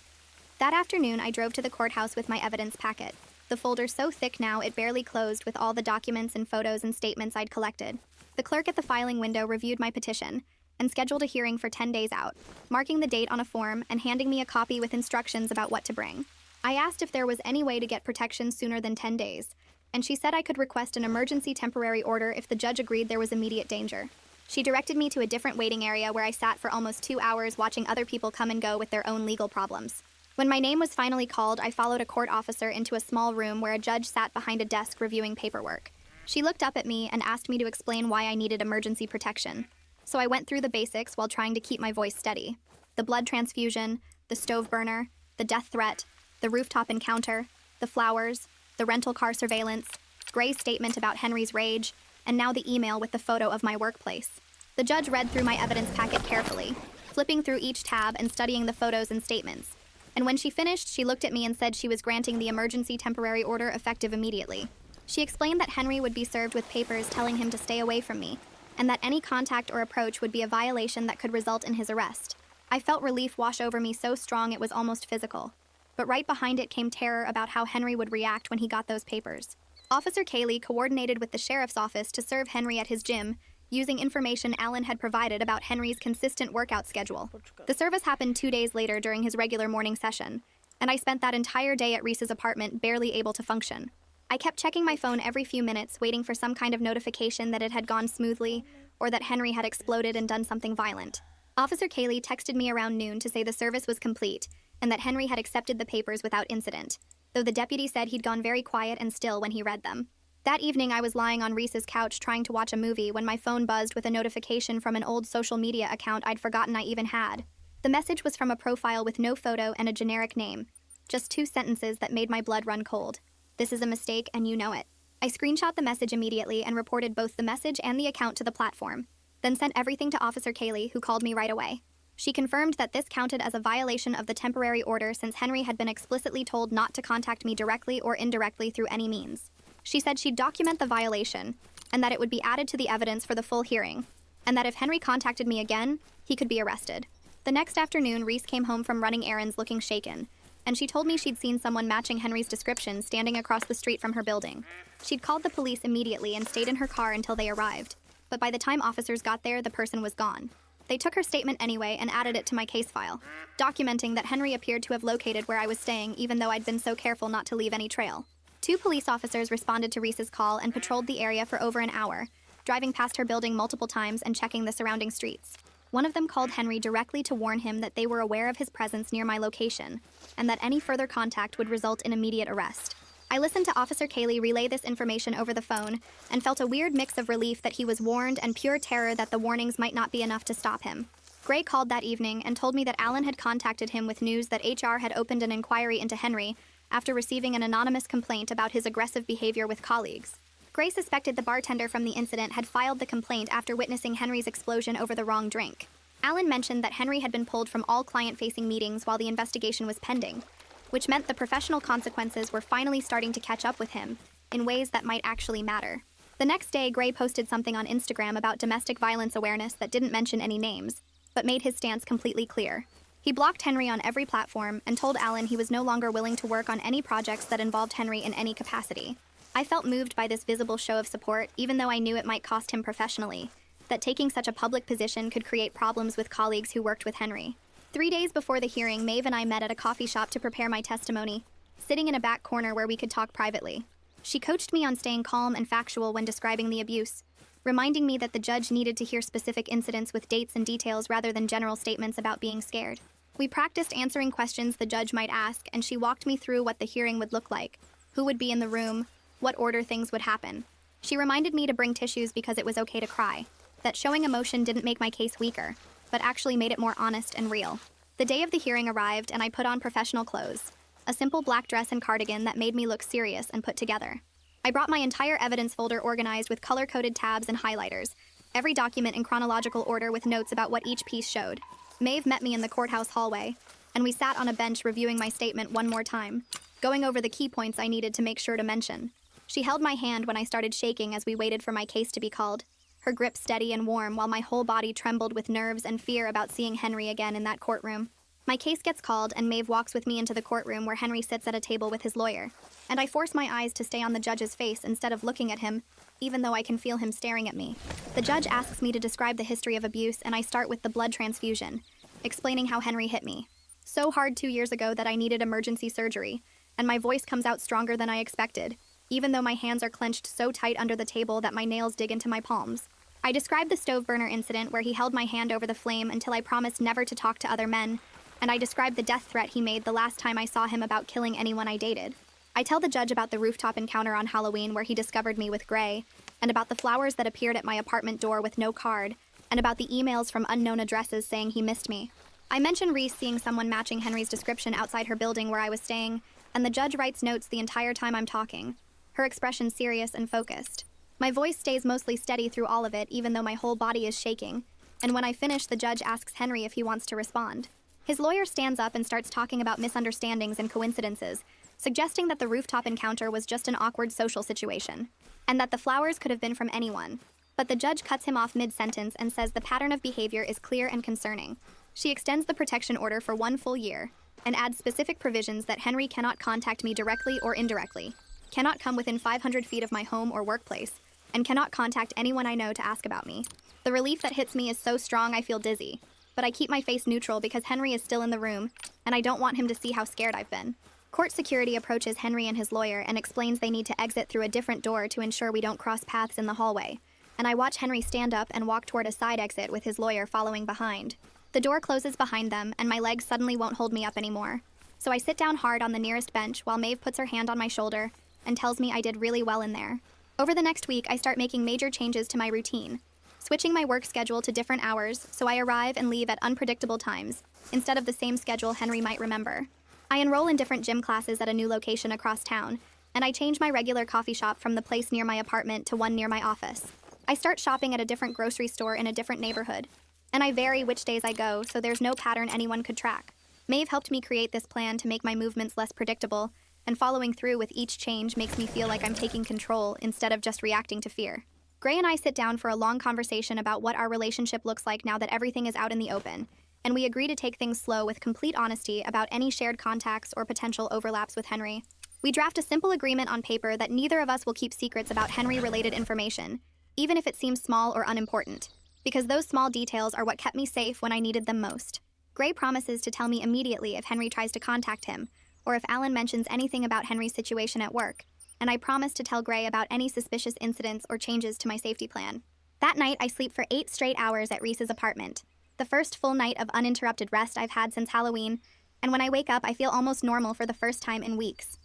That afternoon, I drove to the courthouse with my evidence packet, the folder so thick now it barely closed with all the documents and photos and statements I'd collected. The clerk at the filing window reviewed my petition and scheduled a hearing for 10 days out, marking the date on a form and handing me a copy with instructions about what to bring. I asked if there was any way to get protection sooner than 10 days, and she said I could request an emergency temporary order if the judge agreed there was immediate danger. She directed me to a different waiting area where I sat for almost 2 hours watching other people come and go with their own legal problems. When my name was finally called, I followed a court officer into a small room where a judge sat behind a desk reviewing paperwork. She looked up at me and asked me to explain why I needed emergency protection. So I went through the basics while trying to keep my voice steady. The blood transfusion, the stove burner, the death threat, the rooftop encounter, the flowers, the rental car surveillance, Gray's statement about Henry's rage, and now the email with the photo of my workplace. The judge read through my evidence packet carefully, flipping through each tab and studying the photos and statements. And when she finished, she looked at me and said she was granting the emergency temporary order effective immediately. She explained that Henry would be served with papers telling him to stay away from me, and that any contact or approach would be a violation that could result in his arrest. I felt relief wash over me so strong it was almost physical. But right behind it came terror about how Henry would react when he got those papers. Officer Kaylee coordinated with the sheriff's office to serve Henry at his gym, using information Alan had provided about Henry's consistent workout schedule. The service happened 2 days later during his regular morning session, and I spent that entire day at Reese's apartment barely able to function. I kept checking my phone every few minutes, waiting for some kind of notification that it had gone smoothly or that Henry had exploded and done something violent. Officer Kaylee texted me around noon to say the service was complete and that Henry had accepted the papers without incident, though the deputy said he'd gone very quiet and still when he read them. That evening, I was lying on Reese's couch trying to watch a movie when my phone buzzed with a notification from an old social media account I'd forgotten I even had. The message was from a profile with no photo and a generic name. Just 2 sentences that made my blood run cold. This is a mistake and you know it. I screenshot the message immediately and reported both the message and the account to the platform, then sent everything to Officer Kaylee, who called me right away. She confirmed that this counted as a violation of the temporary order since Henry had been explicitly told not to contact me directly or indirectly through any means. She said she'd document the violation, and that it would be added to the evidence for the full hearing, and that if Henry contacted me again, he could be arrested. The next afternoon, Reese came home from running errands looking shaken, and she told me she'd seen someone matching Henry's description standing across the street from her building. She'd called the police immediately and stayed in her car until they arrived, but by the time officers got there, the person was gone. They took her statement anyway and added it to my case file, documenting that Henry appeared to have located where I was staying even though I'd been so careful not to leave any trail. 2 police officers responded to Reese's call and patrolled the area for over an hour, driving past her building multiple times and checking the surrounding streets. One of them called Henry directly to warn him that they were aware of his presence near my location, and that any further contact would result in immediate arrest. I listened to Officer Kaylee relay this information over the phone and felt a weird mix of relief that he was warned and pure terror that the warnings might not be enough to stop him. Gray called that evening and told me that Alan had contacted him with news that HR had opened an inquiry into Henry after receiving an anonymous complaint about his aggressive behavior with colleagues. Gray suspected the bartender from the incident had filed the complaint after witnessing Henry's explosion over the wrong drink. Alan mentioned that Henry had been pulled from all client-facing meetings while the investigation was pending, which meant the professional consequences were finally starting to catch up with him in ways that might actually matter. The next day, Gray posted something on Instagram about domestic violence awareness that didn't mention any names, but made his stance completely clear. He blocked Henry on every platform and told Alan he was no longer willing to work on any projects that involved Henry in any capacity. I felt moved by this visible show of support, even though I knew it might cost him professionally, that taking such a public position could create problems with colleagues who worked with Henry. 3 days before the hearing, Maeve and I met at a coffee shop to prepare my testimony, sitting in a back corner where we could talk privately. She coached me on staying calm and factual when describing the abuse, reminding me that the judge needed to hear specific incidents with dates and details rather than general statements about being scared. We practiced answering questions the judge might ask, and she walked me through what the hearing would look like, who would be in the room, what order things would happen. She reminded me to bring tissues because it was okay to cry, that showing emotion didn't make my case weaker, but actually made it more honest and real. The day of the hearing arrived and I put on professional clothes, a simple black dress and cardigan that made me look serious and put together. I brought my entire evidence folder organized with color-coded tabs and highlighters, every document in chronological order with notes about what each piece showed. Maeve met me in the courthouse hallway, and we sat on a bench reviewing my statement one more time, going over the key points I needed to make sure to mention. She held my hand when I started shaking as we waited for my case to be called, her grip steady and warm while my whole body trembled with nerves and fear about seeing Henry again in that courtroom. My case gets called and Maeve walks with me into the courtroom where Henry sits at a table with his lawyer, and I force my eyes to stay on the judge's face instead of looking at him, even though I can feel him staring at me. The judge asks me to describe the history of abuse, and I start with the blood transfusion, explaining how Henry hit me so hard 2 years ago that I needed emergency surgery, and my voice comes out stronger than I expected, even though my hands are clenched so tight under the table that my nails dig into my palms. I described the stove burner incident where he held my hand over the flame until I promised never to talk to other men, and I described the death threat he made the last time I saw him about killing anyone I dated. I tell the judge about the rooftop encounter on Halloween where he discovered me with Gray, and about the flowers that appeared at my apartment door with no card, and about the emails from unknown addresses saying he missed me. I mention Reese seeing someone matching Henry's description outside her building where I was staying, and the judge writes notes the entire time I'm talking, her expression serious and focused. My voice stays mostly steady through all of it, even though my whole body is shaking, and when I finish, the judge asks Henry if he wants to respond. His lawyer stands up and starts talking about misunderstandings and coincidences, suggesting that the rooftop encounter was just an awkward social situation, and that the flowers could have been from anyone. But the judge cuts him off mid-sentence and says the pattern of behavior is clear and concerning. She extends the protection order for 1 full year, and adds specific provisions that Henry cannot contact me directly or indirectly, cannot come within 500 feet of my home or workplace, and cannot contact anyone I know to ask about me. The relief that hits me is so strong I feel dizzy. but I keep my face neutral because Henry is still in the room, and I don't want him to see how scared I've been. Court security approaches Henry and his lawyer and explains they need to exit through a different door to ensure we don't cross paths in the hallway, and I watch Henry stand up and walk toward a side exit with his lawyer following behind. The door closes behind them, and my legs suddenly won't hold me up anymore. So I sit down hard on the nearest bench while Maeve puts her hand on my shoulder and tells me I did really well in there. Over the next week, I start making major changes to my routine, switching my work schedule to different hours so I arrive and leave at unpredictable times, instead of the same schedule Henry might remember. I enroll in different gym classes at a new location across town, and I change my regular coffee shop from the place near my apartment to one near my office. I start shopping at a different grocery store in a different neighborhood, and I vary which days I go so there's no pattern anyone could track. Maeve helped me create this plan to make my movements less predictable, and following through with each change makes me feel like I'm taking control instead of just reacting to fear. Gray and I sit down for a long conversation about what our relationship looks like now that everything is out in the open, and we agree to take things slow with complete honesty about any shared contacts or potential overlaps with Henry. We draft a simple agreement on paper that neither of us will keep secrets about Henry-related information, even if it seems small or unimportant, because those small details are what kept me safe when I needed them most. Gray promises to tell me immediately if Henry tries to contact him, or if Alan mentions anything about Henry's situation at work, and I promise to tell Gray about any suspicious incidents or changes to my safety plan. That night, I sleep for 8 straight hours at Reese's apartment, the first full night of uninterrupted rest I've had since Halloween, and when I wake up, I feel almost normal for the first time in weeks.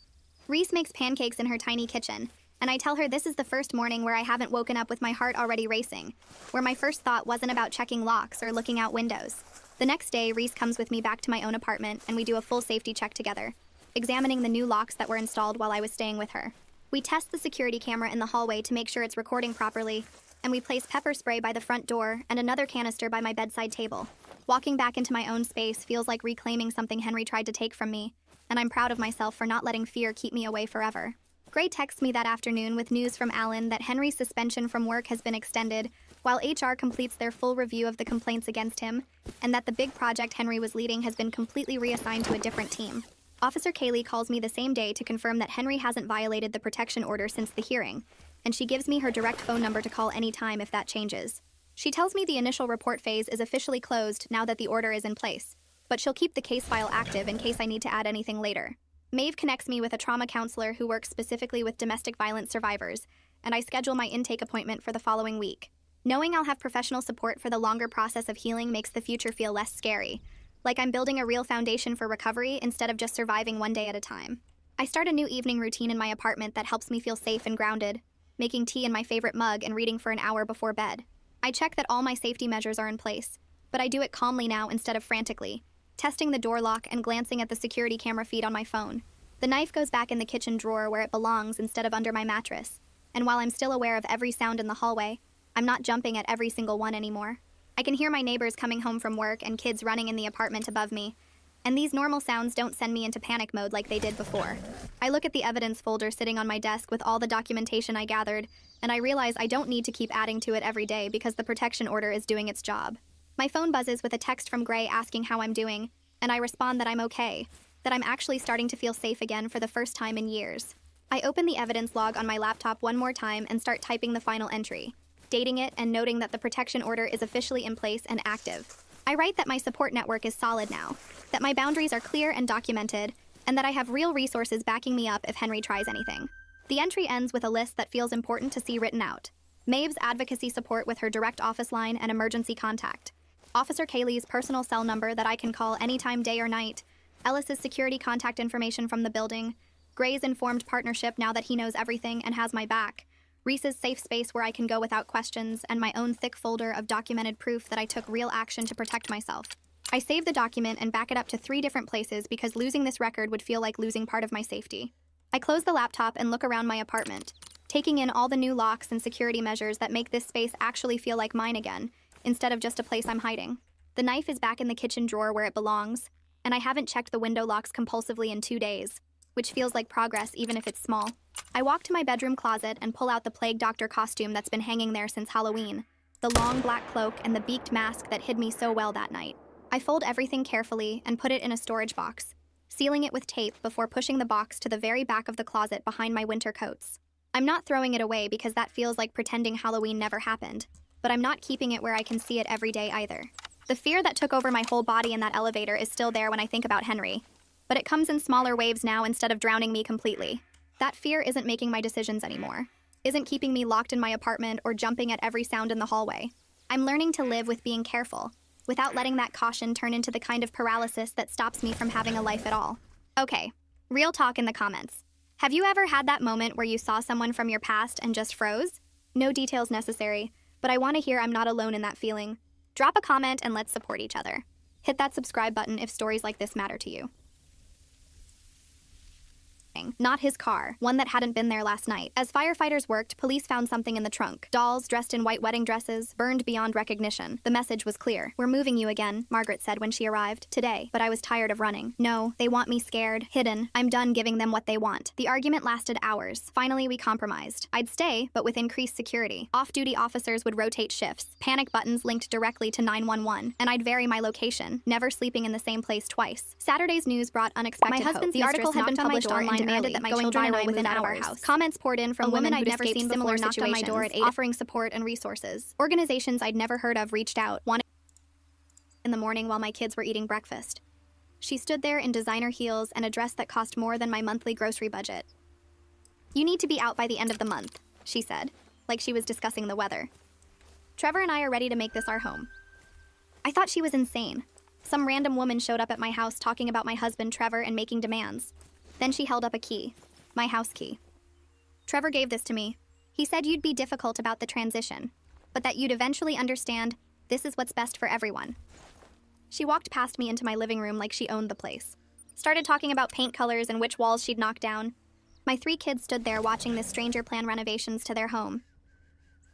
Reese makes pancakes in her tiny kitchen, and I tell her this is the first morning where I haven't woken up with my heart already racing, where my first thought wasn't about checking locks or looking out windows. The next day, Reese comes with me back to my own apartment, and we do a full safety check together, examining the new locks that were installed while I was staying with her. We test the security camera in the hallway to make sure it's recording properly, and we place pepper spray by the front door and another canister by my bedside table. Walking back into my own space feels like reclaiming something Henry tried to take from me, and I'm proud of myself for not letting fear keep me away forever. Gray texts me that afternoon with news from Alan that Henry's suspension from work has been extended, while HR completes their full review of the complaints against him, and that the big project Henry was leading has been completely reassigned to a different team. Officer Kaylee calls me the same day to confirm that Henry hasn't violated the protection order since the hearing, and she gives me her direct phone number to call anytime if that changes. She tells me the initial report phase is officially closed now that the order is in place, but she'll keep the case file active in case I need to add anything later. Maeve connects me with a trauma counselor who works specifically with domestic violence survivors, and I schedule my intake appointment for the following week. Knowing I'll have professional support for the longer process of healing makes the future feel less scary, like I'm building a real foundation for recovery instead of just surviving one day at a time. I start a new evening routine in my apartment that helps me feel safe and grounded, making tea in my favorite mug and reading for an hour before bed. I check that all my safety measures are in place, but I do it calmly now instead of frantically, testing the door lock and glancing at the security camera feed on my phone. The knife goes back in the kitchen drawer where it belongs instead of under my mattress, and while I'm still aware of every sound in the hallway, I'm not jumping at every single one anymore. I can hear my neighbors coming home from work and kids running in the apartment above me, and these normal sounds don't send me into panic mode like they did before. I look at the evidence folder sitting on my desk with all the documentation I gathered, and I realize I don't need to keep adding to it every day because the protection order is doing its job. My phone buzzes with a text from Gray asking how I'm doing, and I respond that I'm okay, that I'm actually starting to feel safe again for the first time in years. I open the evidence log on my laptop one more time and start typing the final entry, dating it and noting that the protection order is officially in place and active. I write that my support network is solid now, that my boundaries are clear and documented, and that I have real resources backing me up if Henry tries anything. The entry ends with a list that feels important to see written out. Maeve's advocacy support with her direct office line and emergency contact. Officer Kaylee's personal cell number that I can call anytime, day or night. Ellis's security contact information from the building. Gray's informed partnership now that he knows everything and has my back. Reese's safe space where I can go without questions, and my own thick folder of documented proof that I took real action to protect myself. I save the document and back it up to 3 different places because losing this record would feel like losing part of my safety. I close the laptop and look around my apartment, taking in all the new locks and security measures that make this space actually feel like mine again, instead of just a place I'm hiding. The knife is back in the kitchen drawer where it belongs, and I haven't checked the window locks compulsively in 2 days, which feels like progress even if it's small. I walk to my bedroom closet and pull out the plague doctor costume that's been hanging there since Halloween, the long black cloak and the beaked mask that hid me so well that night. I fold everything carefully and put it in a storage box, sealing it with tape before pushing the box to the very back of the closet behind my winter coats. I'm not throwing it away because that feels like pretending Halloween never happened, but I'm not keeping it where I can see it every day either. The fear that took over my whole body in that elevator is still there when I think about Henry. But it comes in smaller waves now instead of drowning me completely. That fear isn't making my decisions anymore. Isn't keeping me locked in my apartment or jumping at every sound in the hallway. I'm learning to live with being careful, without letting that caution turn into the kind of paralysis that stops me from having a life at all. Okay, real talk in the comments. Have you ever had that moment where you saw someone from your past and just froze? No details necessary, but I want to hear I'm not alone in that feeling. Drop a comment and let's support each other. Hit that subscribe button if stories like this matter to you. Not his car, one that hadn't been there last night. As firefighters worked, police found something in the trunk. Dolls dressed in white wedding dresses, burned beyond recognition. The message was clear. "We're moving you again," Margaret said when she arrived. "Today." But I was tired of running. No, they want me scared, hidden. I'm done giving them what they want. The argument lasted hours. Finally, we compromised. I'd stay, but with increased security. Off-duty officers would rotate shifts. Panic buttons linked directly to 911. And I'd vary my location, never sleeping in the same place twice. Saturday's news brought unexpected hope. The article had been published online demanded that my children and I move out of our house. Comments poured in from women I'd never seen before knocked on my door at 8, offering support and resources. Organizations I'd never heard of reached out, wanting in the morning while my kids were eating breakfast. She stood there in designer heels and a dress that cost more than my monthly grocery budget. "You need to be out by the end of the month," she said, like she was discussing the weather. "Trevor and I are ready to make this our home." I thought she was insane. Some random woman showed up at my house talking about my husband Trevor and making demands. Then she held up a key, my house key. "Trevor gave this to me. He said you'd be difficult about the transition, but that you'd eventually understand this is what's best for everyone." She walked past me into my living room like she owned the place. Started talking about paint colors and which walls she'd knock down. My 3 kids stood there watching this stranger plan renovations to their home.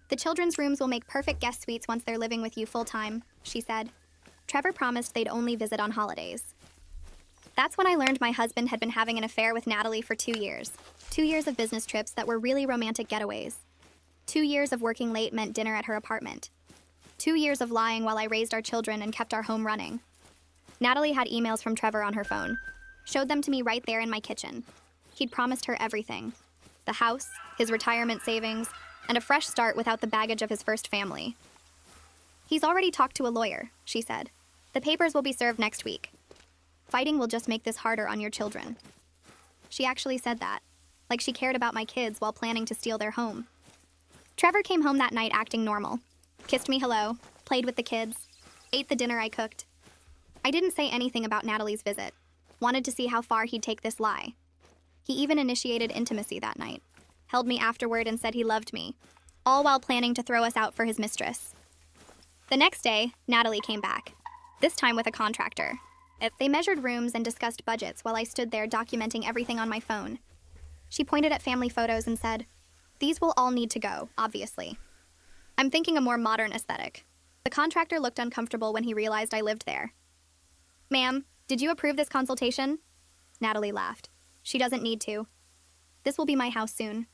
"The children's rooms will make perfect guest suites once they're living with you full-time," she said. Trevor promised they'd only visit on holidays. That's when I learned my husband had been having an affair with Natalie for 2 years. 2 years of business trips that were really romantic getaways. 2 years of working late meant dinner at her apartment. 2 years of lying while I raised our children and kept our home running. Natalie had emails from Trevor on her phone. Showed them to me right there in my kitchen. He'd promised her everything. The house, his retirement savings, and a fresh start without the baggage of his first family. "He's already talked to a lawyer," she said. "The papers will be served next week. Fighting will just make this harder on your children." She actually said that, like she cared about my kids while planning to steal their home. Trevor came home that night acting normal. Kissed me hello, played with the kids, ate the dinner I cooked. I didn't say anything about Natalie's visit. Wanted to see how far he'd take this lie. He even initiated intimacy that night. Held me afterward and said he loved me, all while planning to throw us out for his mistress. The next day, Natalie came back, this time with a contractor. They measured rooms and discussed budgets while I stood there documenting everything on my phone. She pointed at family photos and said, "These will all need to go, obviously. I'm thinking a more modern aesthetic." The contractor looked uncomfortable when he realized I lived there. "Ma'am, did you approve this consultation?" Natalie laughed. "She doesn't need to. This will be my house soon."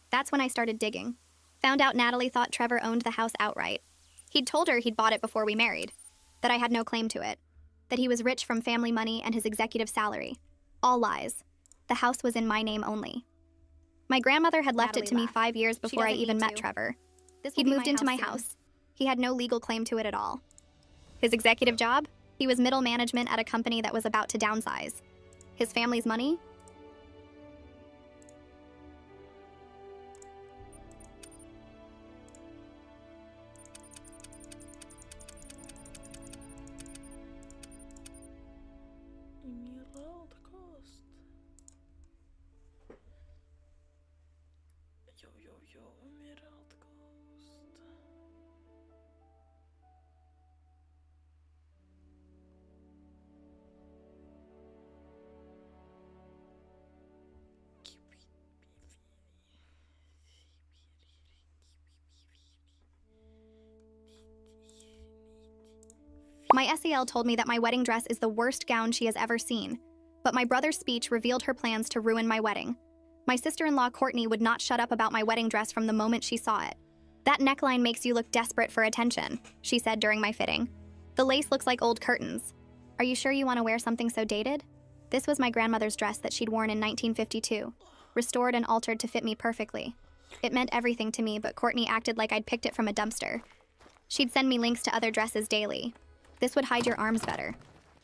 That's when I started digging. Found out Natalie thought Trevor owned the house outright. He'd told her he'd bought it before we married, that I had no claim to it, that he was rich from family money and his executive salary. All lies. The house was in my name only. My grandmother had left it to me 5 years before I even met Trevor. He'd moved into my house. He had no legal claim to it at all. His executive job? He was middle management at a company that was about to downsize. His family's money? Emerald Coast. Yo, Emerald Coast. My SEL told me that my wedding dress is the worst gown she has ever seen, but my brother's speech revealed her plans to ruin my wedding. My sister-in-law Courtney would not shut up about my wedding dress from the moment she saw it. "That neckline makes you look desperate for attention," she said during my fitting. "The lace looks like old curtains. Are you sure you want to wear something so dated?" This was my grandmother's dress that she'd worn in 1952, restored and altered to fit me perfectly. It meant everything to me, but Courtney acted like I'd picked it from a dumpster. She'd send me links to other dresses daily. This would hide your arms better.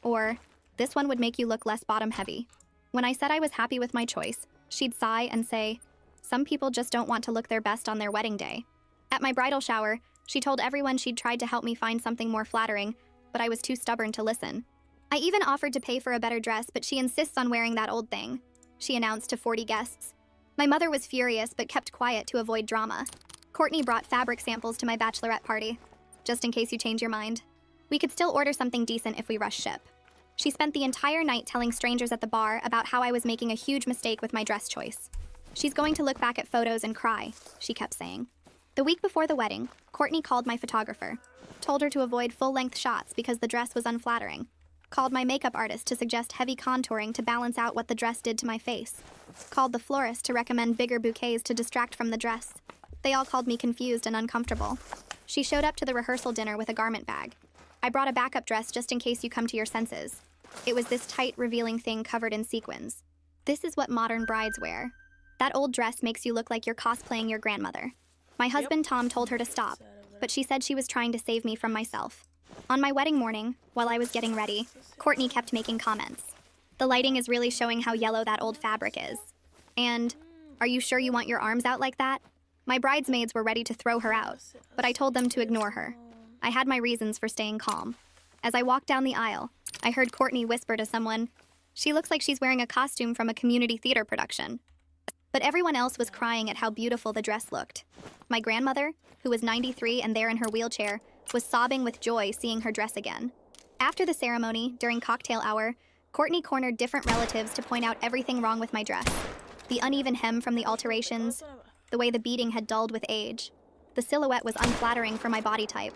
Or, this one would make you look less bottom heavy. When I said I was happy with my choice, she'd sigh and say, some people just don't want to look their best on their wedding day. At my bridal shower, she told everyone she'd tried to help me find something more flattering, but I was too stubborn to listen. I even offered to pay for a better dress, but she insists on wearing that old thing, she announced to 40 guests. My mother was furious, but kept quiet to avoid drama. Courtney brought fabric samples to my bachelorette party, just in case you change your mind. We could still order something decent if we rush ship. She spent the entire night telling strangers at the bar about how I was making a huge mistake with my dress choice. She's going to look back at photos and cry, she kept saying. The week before the wedding, Courtney called my photographer, told her to avoid full-length shots because the dress was unflattering, called my makeup artist to suggest heavy contouring to balance out what the dress did to my face, called the florist to recommend bigger bouquets to distract from the dress. They all called me confused and uncomfortable. She showed up to the rehearsal dinner with a garment bag. I brought a backup dress just in case you come to your senses. It was this tight, revealing thing covered in sequins. This is what modern brides wear. That old dress makes you look like you're cosplaying your grandmother. My husband Tom told her to stop, but she said she was trying to save me from myself. On my wedding morning, while I was getting ready, Courtney kept making comments. The lighting is really showing how yellow that old fabric is. And, are you sure you want your arms out like that? My bridesmaids were ready to throw her out, but I told them to ignore her. I had my reasons for staying calm. As I walked down the aisle, I heard Courtney whisper to someone, "She looks like she's wearing a costume from a community theater production." But everyone else was crying at how beautiful the dress looked. My grandmother, who was 93 and there in her wheelchair, was sobbing with joy seeing her dress again. After the ceremony, during cocktail hour, Courtney cornered different relatives to point out everything wrong with my dress. The uneven hem from the alterations, the way the beading had dulled with age. The silhouette was unflattering for my body type.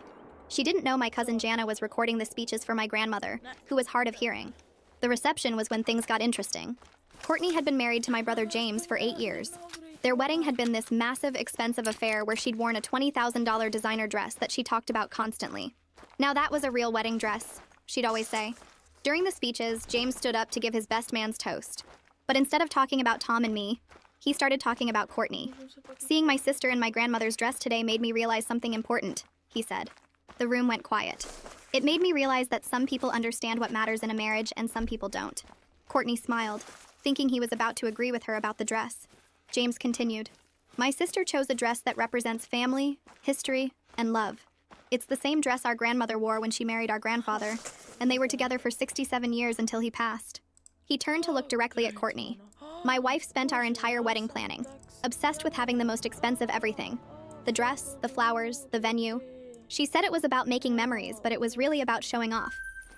She didn't know my cousin Jana was recording the speeches for my grandmother, who was hard of hearing. The reception was when things got interesting. Courtney had been married to my brother James for 8 years. Their wedding had been this massive, expensive affair where she'd worn a $20,000 designer dress that she talked about constantly. Now that was a real wedding dress, she'd always say. During the speeches, James stood up to give his best man's toast. But instead of talking about Tom and me, he started talking about Courtney. "Seeing my sister in my grandmother's dress today made me realize something important," he said. The room went quiet. It made me realize that some people understand what matters in a marriage and some people don't. Courtney smiled, thinking he was about to agree with her about the dress. James continued, "My sister chose a dress that represents family, history, and love. It's the same dress our grandmother wore when she married our grandfather, and they were together for 67 years until he passed." He turned to look directly at Courtney. "My wife spent our entire wedding planning, obsessed with having the most expensive everything. The dress, the flowers, the venue. She said it was about making memories, but it was really about showing off."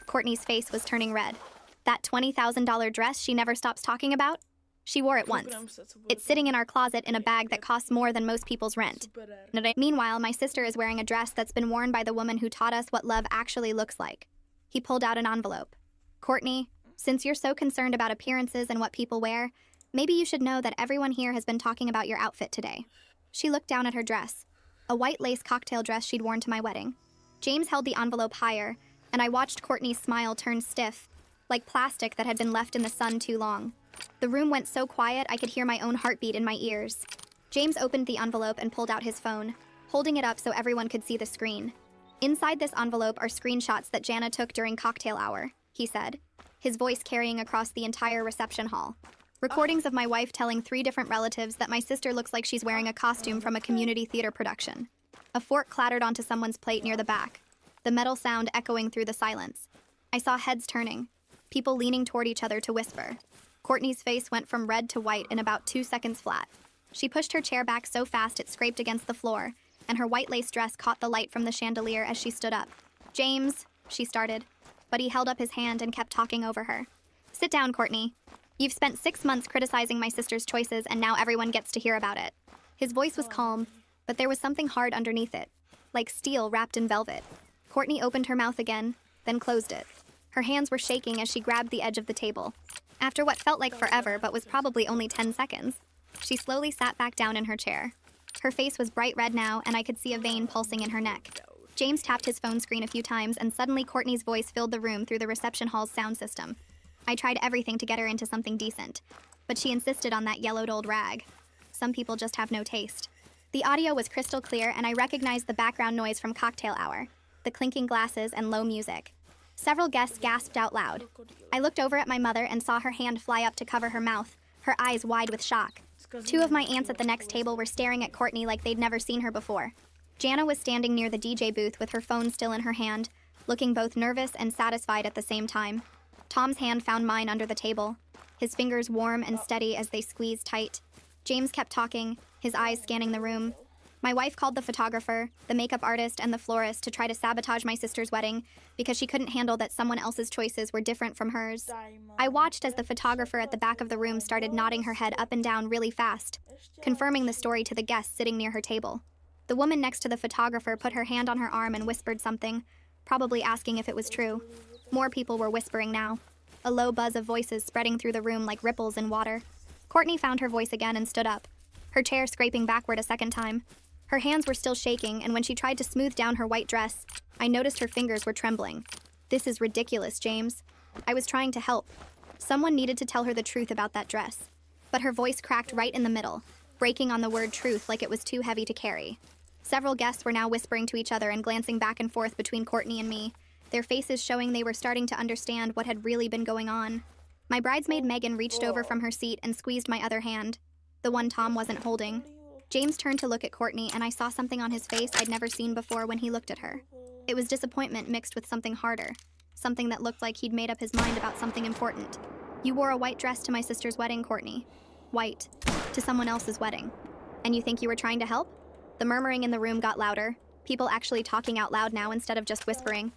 Courtney's face was turning red. "That $20,000 dress she never stops talking about? She wore it once. It's sitting in our closet in a bag that costs more than most people's rent. Meanwhile, my sister is wearing a dress that's been worn by the woman who taught us what love actually looks like." He pulled out an envelope. "Courtney, since you're so concerned about appearances and what people wear, maybe you should know that everyone here has been talking about your outfit today." She looked down at her dress, a white lace cocktail dress she'd worn to my wedding. James held the envelope higher, and I watched Courtney's smile turn stiff, like plastic that had been left in the sun too long. The room went so quiet I could hear my own heartbeat in my ears. James opened the envelope and pulled out his phone, holding it up so everyone could see the screen. "Inside this envelope are screenshots that Jana took during cocktail hour," he said, his voice carrying across the entire reception hall. "Recordings of my wife telling 3 different relatives that my sister looks like she's wearing a costume from a community theater production." A fork clattered onto someone's plate near the back, the metal sound echoing through the silence. I saw heads turning, people leaning toward each other to whisper. Courtney's face went from red to white in about 2 seconds flat. She pushed her chair back so fast it scraped against the floor, and her white lace dress caught the light from the chandelier as she stood up. "James," she started, but he held up his hand and kept talking over her. "Sit down, Courtney. You've spent 6 months criticizing my sister's choices, and now everyone gets to hear about it." His voice was calm, but there was something hard underneath it, like steel wrapped in velvet. Courtney opened her mouth again, then closed it. Her hands were shaking as she grabbed the edge of the table. After what felt like forever but was probably only 10 seconds, she slowly sat back down in her chair. Her face was bright red now, and I could see a vein pulsing in her neck. James tapped his phone screen a few times, and suddenly Courtney's voice filled the room through the reception hall's sound system. I tried everything to get her into something decent, but she insisted on that yellowed old rag. Some people just have no taste. The audio was crystal clear, and I recognized the background noise from cocktail hour, the clinking glasses and low music. Several guests gasped out loud. I looked over at my mother and saw her hand fly up to cover her mouth, her eyes wide with shock. Two of my aunts at the next table were staring at Courtney like they'd never seen her before. Jana was standing near the DJ booth with her phone still in her hand, looking both nervous and satisfied at the same time. Tom's hand found mine under the table, his fingers warm and steady as they squeezed tight. James kept talking, his eyes scanning the room. My wife called the photographer, the makeup artist, and the florist to try to sabotage my sister's wedding because she couldn't handle that someone else's choices were different from hers. I watched as the photographer at the back of the room started nodding her head up and down really fast, confirming the story to the guests sitting near her table. The woman next to the photographer put her hand on her arm and whispered something, probably asking if it was true. More people were whispering now, a low buzz of voices spreading through the room like ripples in water. Courtney found her voice again and stood up, her chair scraping backward a second time. Her hands were still shaking, and when she tried to smooth down her white dress, I noticed her fingers were trembling. This is ridiculous, James. I was trying to help. Someone needed to tell her the truth about that dress. But her voice cracked right in the middle, breaking on the word truth like it was too heavy to carry. Several guests were now whispering to each other and glancing back and forth between Courtney and me, their faces showing they were starting to understand what had really been going on. My bridesmaid Megan reached over from her seat and squeezed my other hand, the one Tom wasn't holding. James turned to look at Courtney, and I saw something on his face I'd never seen before when he looked at her. It was disappointment mixed with something harder, something that looked like he'd made up his mind about something important. You wore a white dress to my sister's wedding, Courtney. White. To someone else's wedding. And you think you were trying to help? The murmuring in the room got louder, people actually talking out loud now instead of just whispering.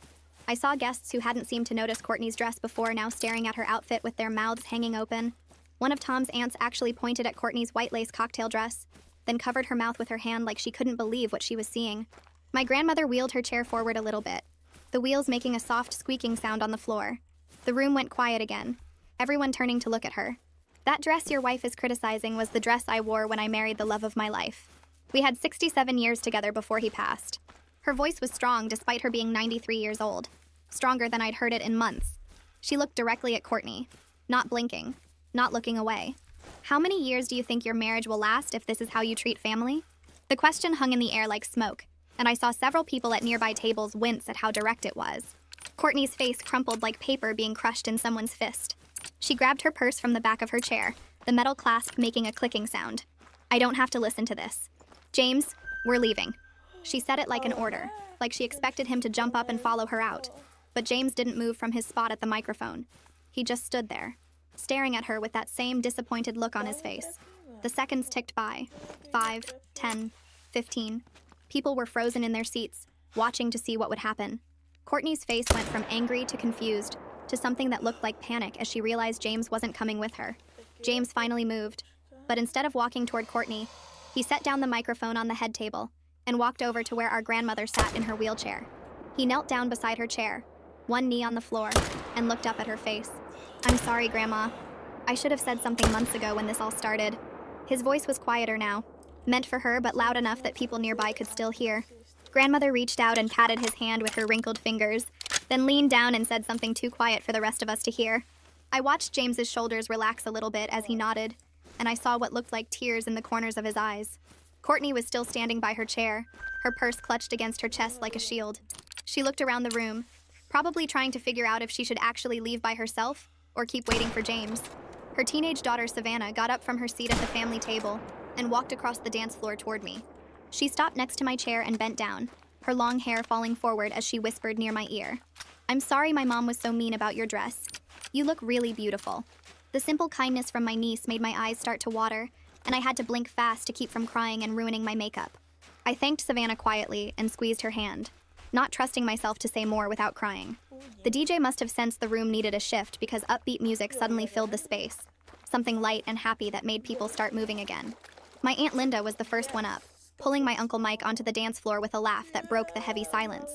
I saw guests who hadn't seemed to notice Courtney's dress before now staring at her outfit with their mouths hanging open. One of Tom's aunts actually pointed at Courtney's white lace cocktail dress, then covered her mouth with her hand like she couldn't believe what she was seeing. My grandmother wheeled her chair forward a little bit, the wheels making a soft squeaking sound on the floor. The room went quiet again, everyone turning to look at her. That dress your wife is criticizing was the dress I wore when I married the love of my life. We had 67 years together before he passed. Her voice was strong despite her being 93 years old, stronger than I'd heard it in months. She looked directly at Courtney, not blinking, not looking away. How many years do you think your marriage will last if this is how you treat family? The question hung in the air like smoke, and I saw several people at nearby tables wince at how direct it was. Courtney's face crumpled like paper being crushed in someone's fist. She grabbed her purse from the back of her chair, the metal clasp making a clicking sound. I don't have to listen to this. James, we're leaving. She said it like an order, like she expected him to jump up and follow her out. But James didn't move from his spot at the microphone. He just stood there, staring at her with that same disappointed look on his face. The seconds ticked by. 5, 10, 15. People were frozen in their seats, watching to see what would happen. Courtney's face went from angry to confused, to something that looked like panic as she realized James wasn't coming with her. James finally moved, but instead of walking toward Courtney, he set down the microphone on the head table and walked over to where our grandmother sat in her wheelchair. He knelt down beside her chair, one knee on the floor, and looked up at her face. I'm sorry, Grandma. I should have said something months ago when this all started. His voice was quieter now, meant for her but loud enough that people nearby could still hear. Grandmother reached out and patted his hand with her wrinkled fingers, then leaned down and said something too quiet for the rest of us to hear. I watched James's shoulders relax a little bit as he nodded, and I saw what looked like tears in the corners of his eyes. Courtney was still standing by her chair, her purse clutched against her chest like a shield. She looked around the room, probably trying to figure out if she should actually leave by herself or keep waiting for James. Her teenage daughter, Savannah, got up from her seat at the family table and walked across the dance floor toward me. She stopped next to my chair and bent down, her long hair falling forward as she whispered near my ear. I'm sorry my mom was so mean about your dress. You look really beautiful. The simple kindness from my niece made my eyes start to water, and I had to blink fast to keep from crying and ruining my makeup. I thanked Savannah quietly and squeezed her hand, not trusting myself to say more without crying. The DJ must have sensed the room needed a shift because upbeat music suddenly filled the space, something light and happy that made people start moving again. My Aunt Linda was the first one up, pulling my Uncle Mike onto the dance floor with a laugh that broke the heavy silence.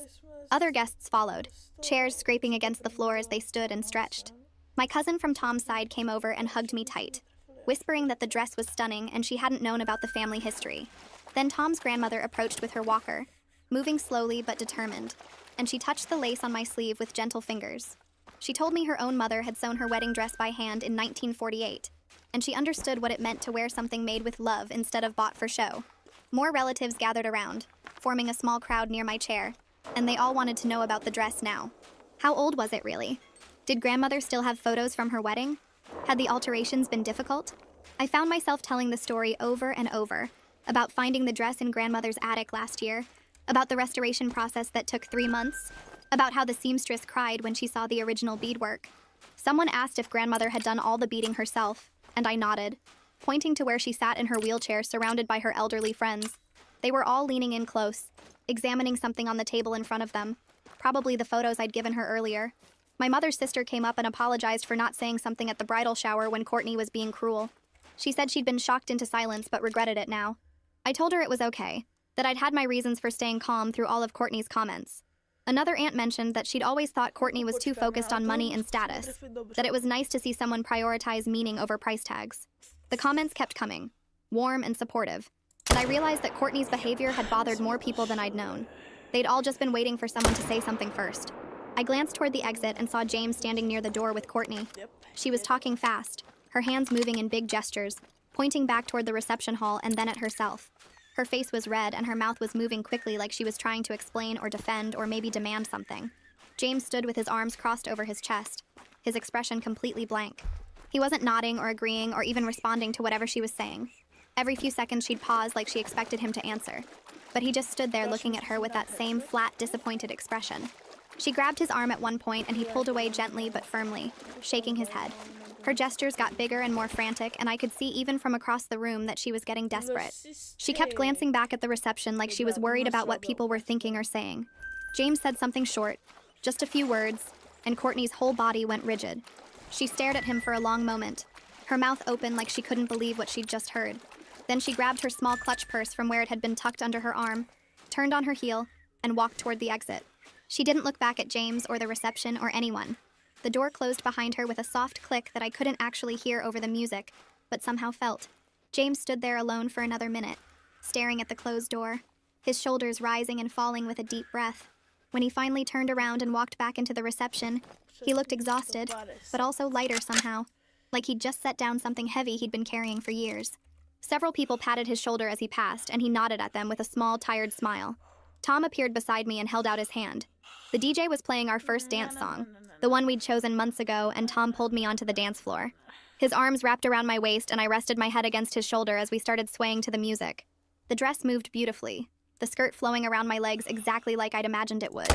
Other guests followed, chairs scraping against the floor as they stood and stretched. My cousin from Tom's side came over and hugged me tight, whispering that the dress was stunning and she hadn't known about the family history. Then Tom's grandmother approached with her walker, moving slowly but determined, and she touched the lace on my sleeve with gentle fingers. She told me her own mother had sewn her wedding dress by hand in 1948, and she understood what it meant to wear something made with love instead of bought for show. More relatives gathered around, forming a small crowd near my chair, and they all wanted to know about the dress now. How old was it really? Did grandmother still have photos from her wedding? Had the alterations been difficult? I found myself telling the story over and over about finding the dress in grandmother's attic last year, about the restoration process that took 3 months, about how the seamstress cried when she saw the original beadwork. Someone asked if grandmother had done all the beading herself, and I nodded, pointing to where she sat in her wheelchair surrounded by her elderly friends. They were all leaning in close, examining something on the table in front of them, probably the photos I'd given her earlier. My mother's sister came up and apologized for not saying something at the bridal shower when Courtney was being cruel. She said she'd been shocked into silence but regretted it now. I told her it was okay, that I'd had my reasons for staying calm through all of Courtney's comments. Another aunt mentioned that she'd always thought Courtney was too focused on money and status, that it was nice to see someone prioritize meaning over price tags. The comments kept coming, warm and supportive, and I realized that Courtney's behavior had bothered more people than I'd known. They'd all just been waiting for someone to say something first. I glanced toward the exit and saw James standing near the door with Courtney. She was talking fast, her hands moving in big gestures, pointing back toward the reception hall and then at herself. Her face was red and her mouth was moving quickly like she was trying to explain or defend or maybe demand something. James stood with his arms crossed over his chest, his expression completely blank. He wasn't nodding or agreeing or even responding to whatever she was saying. Every few seconds she'd pause like she expected him to answer. But he just stood there looking at her with that same flat, disappointed expression. She grabbed his arm at one point and he pulled away gently but firmly, shaking his head. Her gestures got bigger and more frantic, and I could see even from across the room that she was getting desperate. She kept glancing back at the reception like she was worried about what people were thinking or saying. James said something short, just a few words, and Courtney's whole body went rigid. She stared at him for a long moment, her mouth open like she couldn't believe what she'd just heard. Then she grabbed her small clutch purse from where it had been tucked under her arm, turned on her heel, and walked toward the exit. She didn't look back at James or the reception or anyone. The door closed behind her with a soft click that I couldn't actually hear over the music, but somehow felt. James stood there alone for another minute, staring at the closed door, his shoulders rising and falling with a deep breath. When he finally turned around and walked back into the reception, he looked exhausted, but also lighter somehow, like he'd just set down something heavy he'd been carrying for years. Several people patted his shoulder as he passed, and he nodded at them with a small, tired smile. Tom appeared beside me and held out his hand. The DJ was playing our first dance song, the one we'd chosen months ago, and Tom pulled me onto the dance floor. His arms wrapped around my waist, and I rested my head against his shoulder as we started swaying to the music. The dress moved beautifully, the skirt flowing around my legs exactly like I'd imagined it would.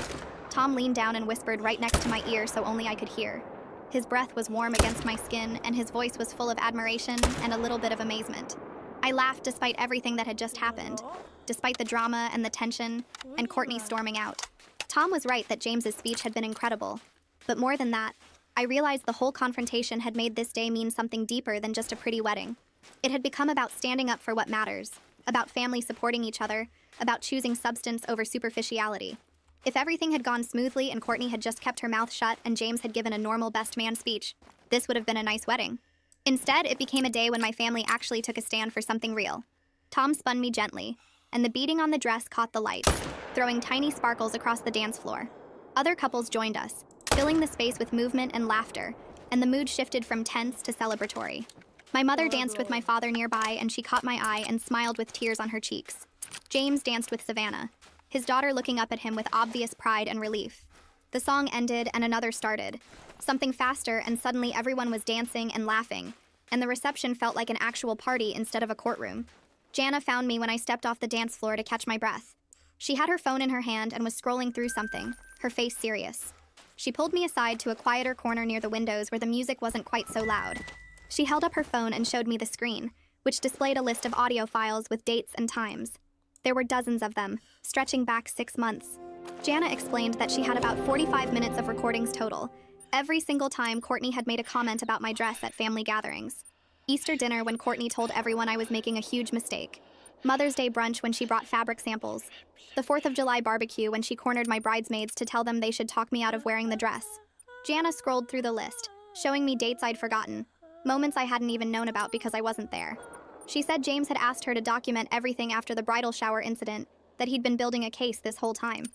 Tom leaned down and whispered right next to my ear so only I could hear. His breath was warm against my skin, and his voice was full of admiration and a little bit of amazement. I laughed despite everything that had just happened, despite the drama and the tension, and Courtney storming out. Tom was right that James's speech had been incredible. But more than that, I realized the whole confrontation had made this day mean something deeper than just a pretty wedding. It had become about standing up for what matters, about family supporting each other, about choosing substance over superficiality. If everything had gone smoothly and Courtney had just kept her mouth shut and James had given a normal best man speech, this would have been a nice wedding. Instead, it became a day when my family actually took a stand for something real. Tom spun me gently, and the beading on the dress caught the lights, throwing tiny sparkles across the dance floor. Other couples joined us, filling the space with movement and laughter, and the mood shifted from tense to celebratory. My mother danced with my father nearby, and she caught my eye and smiled with tears on her cheeks. James danced with Savannah, his daughter looking up at him with obvious pride and relief. The song ended and another started, something faster, and suddenly everyone was dancing and laughing, and the reception felt like an actual party instead of a courtroom. Jana found me when I stepped off the dance floor to catch my breath. She had her phone in her hand and was scrolling through something, her face serious. She pulled me aside to a quieter corner near the windows where the music wasn't quite so loud. She held up her phone and showed me the screen, which displayed a list of audio files with dates and times. There were dozens of them, stretching back 6 months. Jana explained that she had about 45 minutes of recordings total, every single time Courtney had made a comment about my dress at family gatherings. Easter dinner when Courtney told everyone I was making a huge mistake. Mother's Day brunch when she brought fabric samples. The 4th of July barbecue when she cornered my bridesmaids to tell them they should talk me out of wearing the dress. Jana scrolled through the list, showing me dates I'd forgotten, moments I hadn't even known about because I wasn't there. She said James had asked her to document everything after the bridal shower incident, that he'd been building a case this whole time.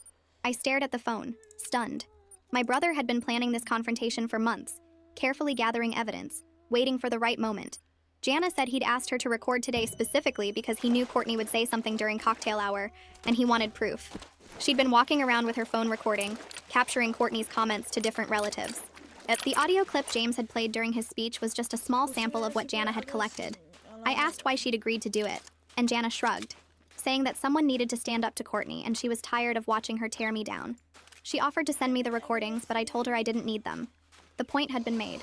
I stared at the phone, stunned. My brother had been planning this confrontation for months, carefully gathering evidence, waiting for the right moment. Jana said he'd asked her to record today specifically because he knew Courtney would say something during cocktail hour, and he wanted proof. She'd been walking around with her phone recording, capturing Courtney's comments to different relatives. The audio clip James had played during his speech was just a small sample of what Jana had collected. I asked why she'd agreed to do it, and Jana shrugged, saying that someone needed to stand up to Courtney and she was tired of watching her tear me down. She offered to send me the recordings, but I told her I didn't need them. The point had been made.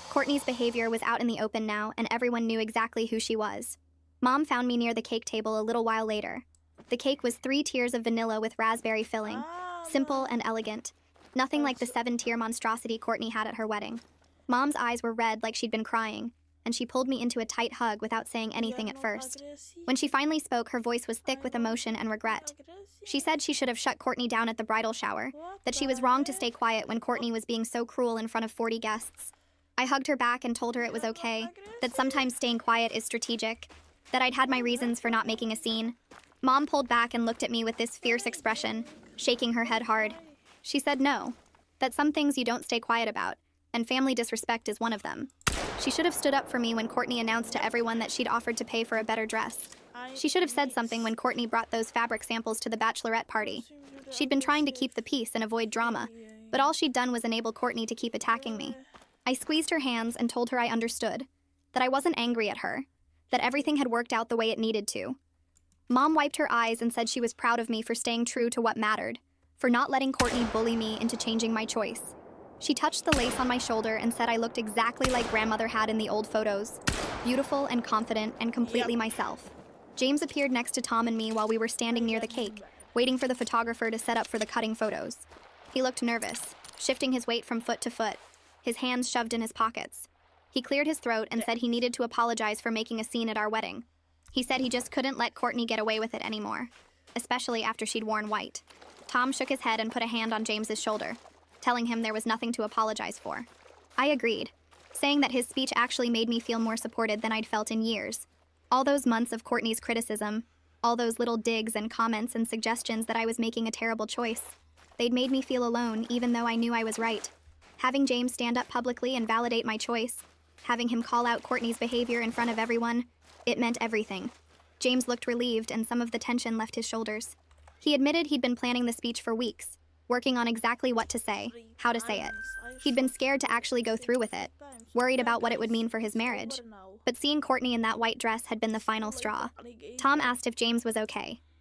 Courtney's behavior was out in the open now, and everyone knew exactly who she was. Mom found me near the cake table a little while later. The cake was 3 tiers of vanilla with raspberry filling. Simple and elegant. Nothing like the 7-tier monstrosity Courtney had at her wedding. Mom's eyes were red like she'd been crying, and she pulled me into a tight hug without saying anything at first. When she finally spoke, her voice was thick with emotion and regret. She said she should have shut Courtney down at the bridal shower, that she was wrong to stay quiet when Courtney was being so cruel in front of 40 guests. I hugged her back and told her it was okay, that sometimes staying quiet is strategic, that I'd had my reasons for not making a scene. Mom pulled back and looked at me with this fierce expression, shaking her head hard. She said no, that some things you don't stay quiet about, and family disrespect is one of them. She should have stood up for me when Courtney announced to everyone that she'd offered to pay for a better dress. She should have said something when Courtney brought those fabric samples to the bachelorette party. She'd been trying to keep the peace and avoid drama, but all she'd done was enable Courtney to keep attacking me. I squeezed her hands and told her I understood, that I wasn't angry at her, that everything had worked out the way it needed to. Mom wiped her eyes and said she was proud of me for staying true to what mattered, for not letting Courtney bully me into changing my choice. She touched the lace on my shoulder and said I looked exactly like grandmother had in the old photos, beautiful and confident and completely myself. James appeared next to Tom and me while we were standing near the cake, waiting for the photographer to set up for the cutting photos. He looked nervous, shifting his weight from foot to foot, his hands shoved in his pockets. He cleared his throat and said he needed to apologize for making a scene at our wedding. He said he just couldn't let Courtney get away with it anymore, especially after she'd worn white. Tom shook his head and put a hand on James's shoulder, telling him there was nothing to apologize for. I agreed, saying that his speech actually made me feel more supported than I'd felt in years. All those months of Courtney's criticism, all those little digs and comments and suggestions that I was making a terrible choice, they'd made me feel alone even though I knew I was right. Having James stand up publicly and validate my choice, having him call out Courtney's behavior in front of everyone, it meant everything. James looked relieved and some of the tension left his shoulders. He admitted he'd been planning the speech for weeks, working on exactly what to say, how to say it. He'd been scared to actually go through with it, worried about what it would mean for his marriage. But seeing Courtney in that white dress had been the final straw. Tom asked if James was okay.